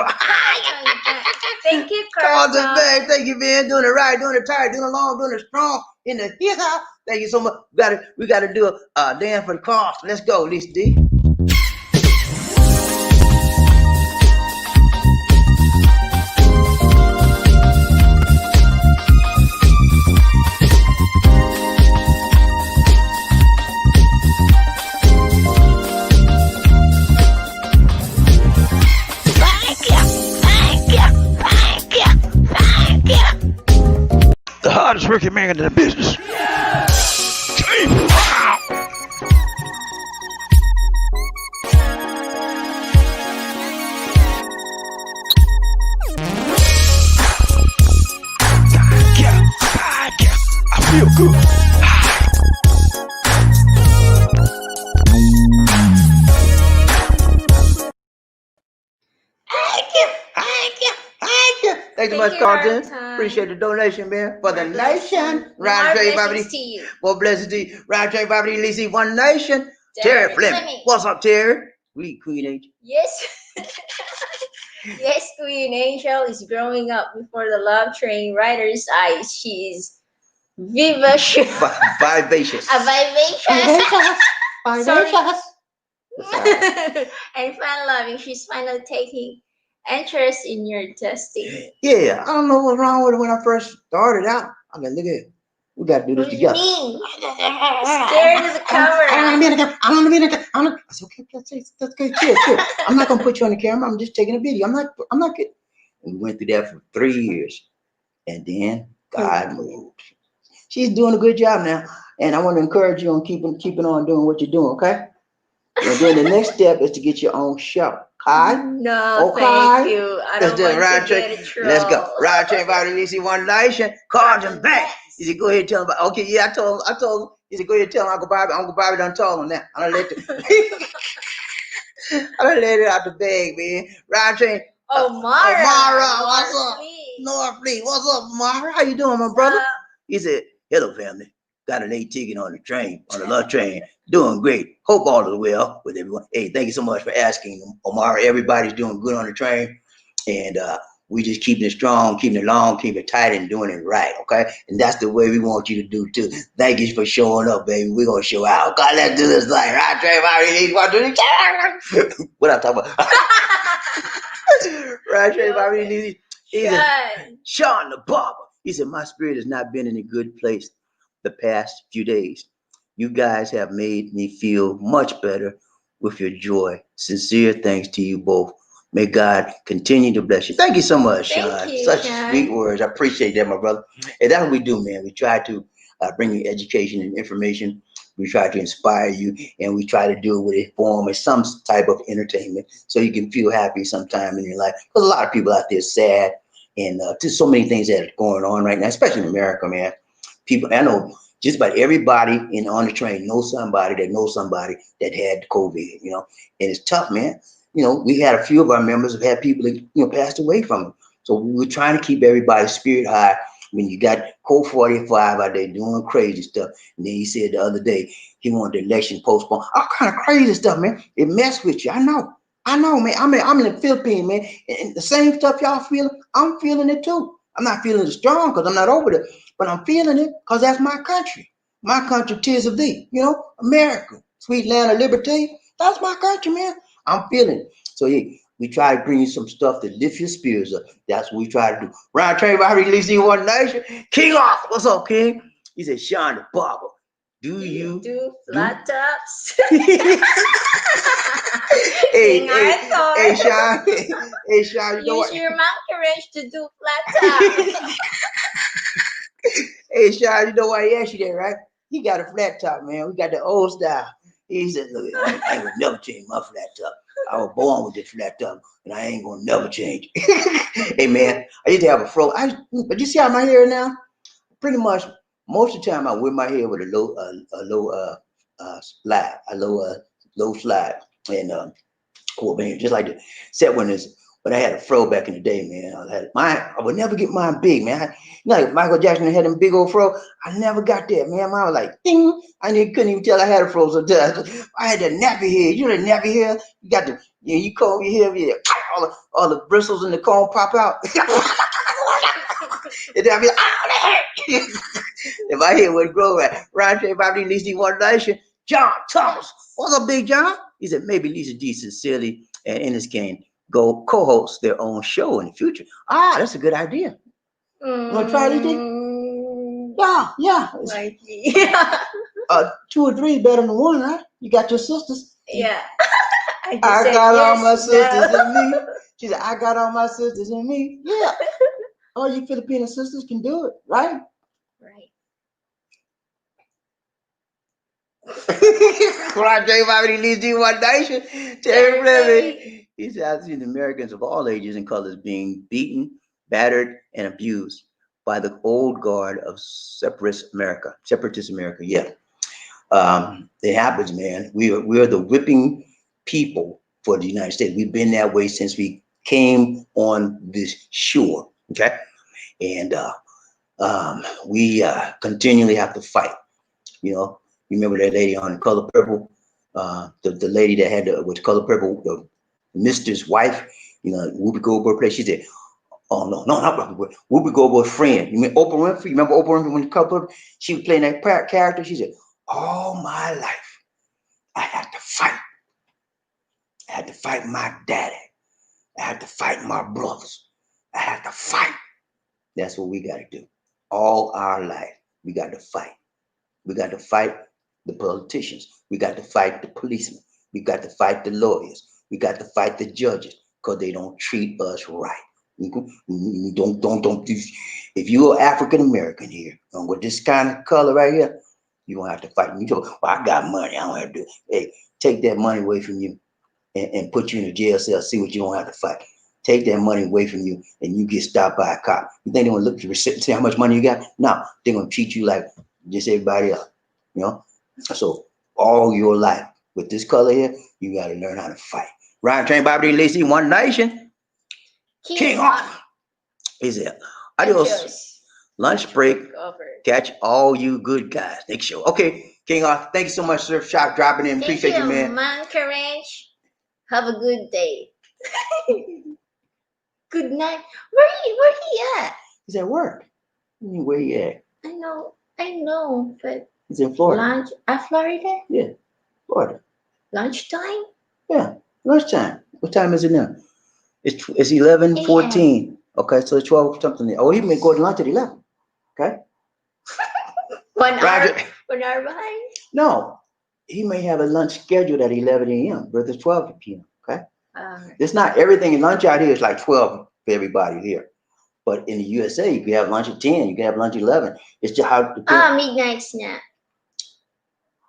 Thank you, Carlton, man. Thank you, man. Doing it right, doing it tight, doing it long, doing it strong. In the here. Thank you so much. We gotta do a dance for the cause. Let's go, Lisa D. The hardest working man in the business. I feel good. Thank you so much, Carlton. Appreciate the donation, man. For the nation. More blessings to you. More blessings to you. Ryan J. Bobby, Lizzie, One Nation. Terry Fleming. What's up, Terry? We Queen Angel. Yes. Yes, Queen Angel is growing up before the love train rider's eyes. She's vivacious. Vivacious. Vivacious. Vivacious. And fun-loving. She's finally taking interest in your testing. Yeah, I don't know what's wrong with it when I first started out. I mean, look at it. We got to do this together. What do you mean? Staring at the camera. I don't want to be in the camera. I don't want to be in the camera. It's okay. That's good. Chill. I'm not going to put you on the camera. I'm just taking a video. I'm not kidding. And we went through that for 3 years. And then God moved. She's doing a good job now. And I want to encourage you on keeping on doing what you're doing, okay? And then the next step is to get your own show. Okay? No, thank you. I don't want to get a troll. Let's go. Ride Train, Bobby, Lisa, One Nation. Carlton back. He said, go ahead and tell him about. Okay, yeah, I told him. He said, go ahead and tell him Uncle Bobby. Uncle Bobby done told him that. I done let it out the bag, man. Ride Train. Mara. What's up? North Fleet. What's up, Mara? How you doing, my brother? He said, hello, family. Got an 8 ticket on the lunch train. Doing great. Hope all is well with everyone. Hey, thank you so much for asking, Omar. Everybody's doing good on the train. And we just keeping it strong, keeping it long, keeping it tight, and doing it right, okay? And that's the way we want you to do, too. Thank you for showing up, baby. We're going to show out. Okay, let's do this thing. Right, Trey, what I talking about? Right, Trey, he said, Sean the barber. He said, my spirit has not been in a good place the past few days. You guys have made me feel much better with your joy. Sincere thanks to you both. May God continue to bless you. Thank you so much, Sean. Such sweet words. I appreciate that, my brother. And that's what we do, man. We try to bring you education and information. We try to inspire you, and we try to do it with a form of some type of entertainment so you can feel happy sometime in your life. Because a lot of people out there sad, and just so many things that are going on right now, especially in America, man. People, I know just about everybody on the train knows somebody that had COVID, and it's tough, man. we had a few of our members have had people that, passed away from it. So we were trying to keep everybody's spirit high. When you got Code 45 out there doing crazy stuff, and then he said the other day he wanted the election postponed. All kind of crazy stuff, man. It messed with you. I know, man. I'm in the Philippines, man, and the same stuff y'all feeling, I'm feeling it too. I'm not feeling it strong because I'm not over there, but I'm feeling it because that's my country. My country, tears of thee. America, sweet land of liberty. That's my country, man. I'm feeling it. So yeah, we try to bring you some stuff that lift your spirits up. That's what we try to do. Round train by releasing one nation. King Arthur, what's up, King? He said, Sean the barber, do you do flat tops? hey, King hey, Arthur. hey, Sean, hey, Sean, you know Use what? your monkey wrench to do flat tops. Hey, Sean, you know why he asked you that, right? He got a flat top, man. We got the old style. He said, look, I would never change my flat top. I was born with this flat top, and I ain't gonna never change. Hey, man, I used to have a fro. But you see how my hair now? Pretty much most of the time I wear my hair with a low slide, low slide, and cool, man, just like the set one is. But I had a fro back in the day, man. I would never get mine big, man. Like Michael Jackson had them big old fro. I never got that, man. Mine was like ding. Couldn't even tell I had a fro sometimes. I had that nappy hair. You know the nappy hair? You got the you comb your hair, all the bristles in the comb pop out. And then I'd be like, oh, if my hair would grow right. Ryan J. Bobby, at least he one nation. John Thomas. What's up, Big John? He said, maybe Lisa D sincerely and Ennis can go co-host their own show in the future. That's a good idea. You want to try this thing? Yeah. Like, yeah. 2 or 3 is better than 1, right? You got your sisters. Yeah. I got yes, all my sisters no. in me. She said, I got all my sisters in me. Yeah. All you Filipino sisters can do it, right? Right. Rodrigo Duterte leads you one nation. Terry Fleming. He said, I've seen Americans of all ages and colors being beaten, battered, and abused by the old guard of separatist America. Yeah. It happens, man. We are the whipping people for the United States. We've been that way since we came on this shore. Okay. And we continually have to fight. You remember that lady on Color Purple, the lady that had with Color Purple, the Mister's wife, Whoopi Goldberg played. She said, "Oh no, not Whoopi Goldberg's friend. You mean Oprah Winfrey? You remember Oprah Winfrey when Color Purple? She was playing that character. She said, all my life, I had to fight. I had to fight my daddy. I had to fight my brothers. I had to fight. That's what we got to do. All our life, we got to fight. We got to fight the politicians. We got to fight the policemen. We got to fight the lawyers. We got to fight the judges because they don't treat us right. Don't. If you're African American here and with this kind of color right here, you gonna have to fight. You go, well, I got money. I don't have to do it. Hey, take that money away from you and put you in a jail cell. See what you don't have to fight. Take that money away from you and you get stopped by a cop. You think they're gonna look at the receipt and see how much money you got? No, they're gonna treat you like just everybody else. So all your life with this color here, you got to learn how to fight. Ryan Train Bobby Lacey, one nation. King off. He said, adios. Lunch break. Catch all you good guys. Next show. Okay, King off. Thank you so much, sir. Shop dropping in. Appreciate you, man. Monkey Ranch. Have a good day. Good night. Where he at? He's at work. Where he at? I know, but he's in Florida. Lunch at Florida? Yeah, Florida. Lunchtime? Yeah, lunchtime. What time is it now? It's 11:14. Okay, so it's 12 something. Oh, he may go to lunch at 11. Okay. 1 hour. 1 hour behind? No, he may have a lunch scheduled at 11 a.m. but it's 12 p.m. Okay. It's not everything in lunch out here is like 12 for everybody here. But in the USA, you can have lunch at 10, you can have lunch at 11. It's just how. Midnight snack.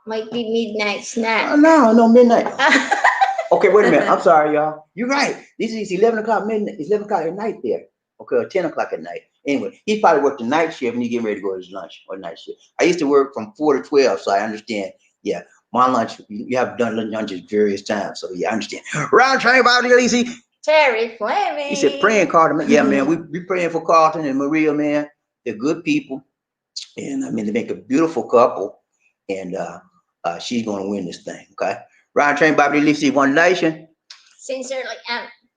Might be midnight snack. No, midnight. Okay, wait a minute. I'm sorry, y'all. You're right. This is 11 o'clock midnight. It's 11 o'clock at night there. Okay, or 10 o'clock at night. Anyway, he probably worked the night shift and he getting ready to go to his lunch or night shift. I used to work from 4 to 12, so I understand. Yeah, my lunch, you have done lunches various times. So yeah, I understand. Round train about the Lacey. Terry Fleming. He said praying Carlton. Yeah, man, we praying for Carlton and Maria, man. They're good people. And I mean, they make a beautiful couple. And she's gonna win this thing. Okay. Round train Bobby Lacey, One Nation. Sincerely,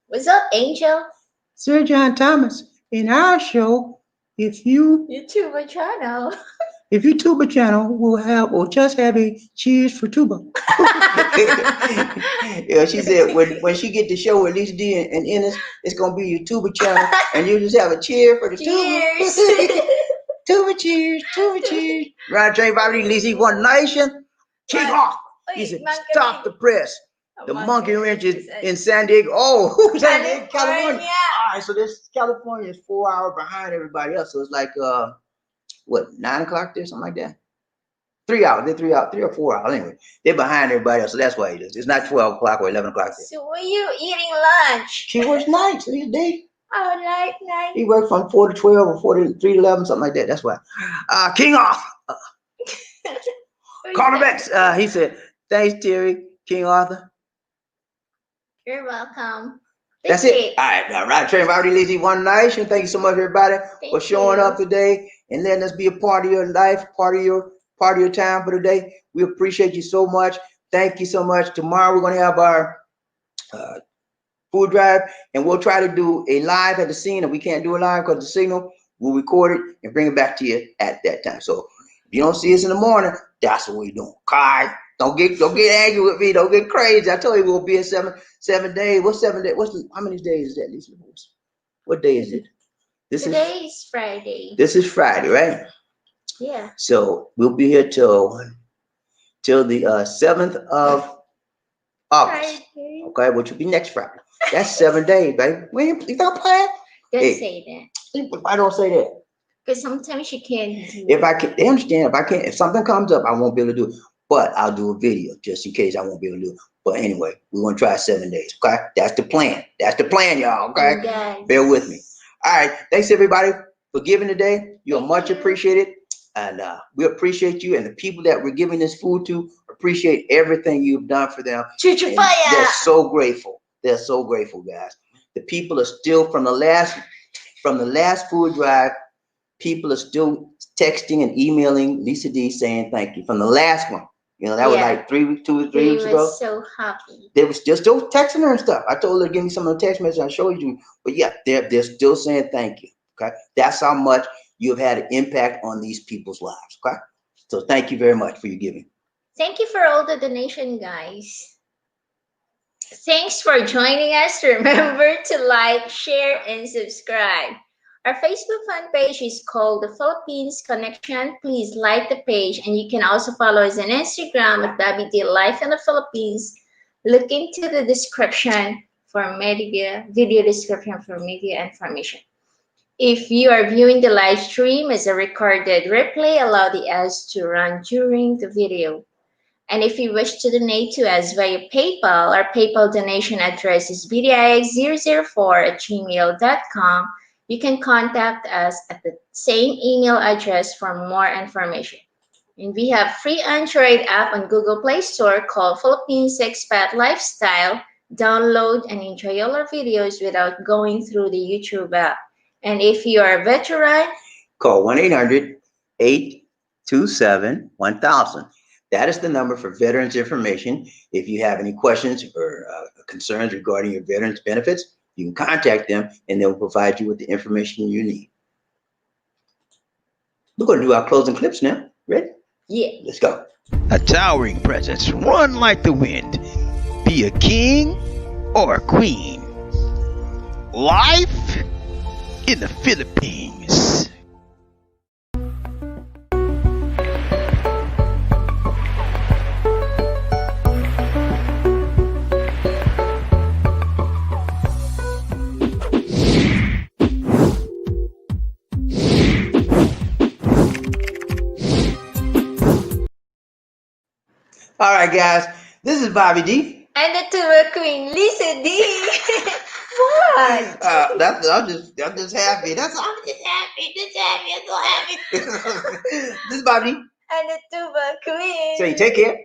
what's up, Angel? Sir John Thomas, in our show, if you YouTuber channel. If your tuba channel will just have a cheers for tuba. Yeah, she said when she get the show with Lisa D and Ennis, it's gonna be your tuba channel, and you just have a cheer for the Cheers. tuba. Tuba cheers, tuba cheers. Right, Jay Bobby, Lisa, One Nation, kick off. He said, stop the press. The monkey wrench is in San Diego. Oh, San Diego, California. All right, so this California is 4 hours behind everybody else. So it's like what, 9 o'clock there, something like that. 3 hours. They're 3 hours, 3 or 4 hours. Anyway, they're behind everybody else, so that's why it is. It's not 12 o'clock or 11 o'clock there. So were you eating lunch? She works nights these days. Oh, night. He works from 4 to 12 or 4 to 3 to 11, something like that. That's why. King off. Carter Bex. He said, thanks, Terry. King Arthur. You're welcome. That's it. All right, now, right, Train Bobby Lizzie, One Nation. Thank you so much, everybody, for showing up today and letting us be a part of your life, part of your time for today. We appreciate you so much. Thank you so much. Tomorrow we're going to have our food drive, and we'll try to do a live at the scene. If we can't do a live because of the signal, we'll record it and bring it back to you at that time. So if you don't see us in the morning, that's what we're doing. Okay? Don't get angry with me. Don't get crazy. I told you we'll be in 7 days. What's 7 days? How many days is that, Lisa? What day is it? Today is Friday. This is Friday, right? Yeah. So we'll be here till the 7th of August. Friday. Okay, which will be next Friday. That's 7 days, baby. You don't play? Don't say that. I don't say that. Because sometimes you can't do If I can, they understand. If something comes up, I won't be able to do it. But I'll do a video just in case I won't be able to do it. But anyway, we're gonna try 7 days. Okay, that's the plan. That's the plan, y'all. Okay, bear with me. All right, thanks everybody for giving today. You're much appreciated, and we appreciate you and the people that we're giving this food to. Appreciate everything you've done for them. They're so grateful. They're so grateful, guys. The people are still from the last food drive. People are still texting and emailing Lisa D saying thank you from the last one. You know, that was like 2 or 3 weeks ago. They were so happy. They was just still texting her and stuff. I told her to give me some of the text messages I showed you. But yeah, they're still saying thank you. Okay. That's how much you've had an impact on these people's lives. Okay. So thank you very much for your giving. Thank you for all the donation, guys. Thanks for joining us. Remember to like, share, and subscribe. Our Facebook fan page is called The Philippines Connection. Please like the page, and you can also follow us on Instagram at Bobby D Life in the Philippines. Look into the description for video description for media information. If you are viewing the live stream as a recorded replay, allow the ads to run during the video. And if you wish to donate to us via PayPal, our PayPal donation address is bdix004@gmail.com. You can contact us at the same email address for more information. And we have free Android app on Google Play Store called Philippines Expat Lifestyle. Download and enjoy all our videos without going through the YouTube app. And if you are a veteran, call 1-800-827-1000. That is the number for veterans information. If you have any questions or concerns regarding your veterans benefits, you can contact them and they'll provide you with the information you need. We're going to do our closing clips now. Ready? Yeah. Let's go. A towering presence, run like the wind. Be a king or a queen. Life in the Philippines. All right, guys. This is Bobby D. And the tuba queen, Lisa D. What? I'm just happy. I'm just happy. I'm so happy. This is Bobby D. And the tuba queen. So you take care.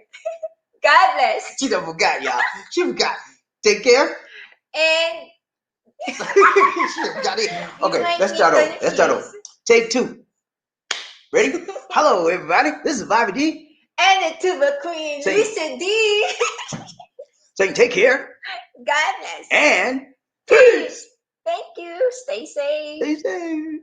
God bless. She done forgot, y'all. She forgot. Take care. And She forgot it. you Okay, make let's me start over. Let's start over. confused. Take 2. Ready? Hello, everybody. This is Bobby D. And the tuba queen, Say- Lisa D. Saying take care God bless. and Peace. Thank you. Stay safe. stay safe.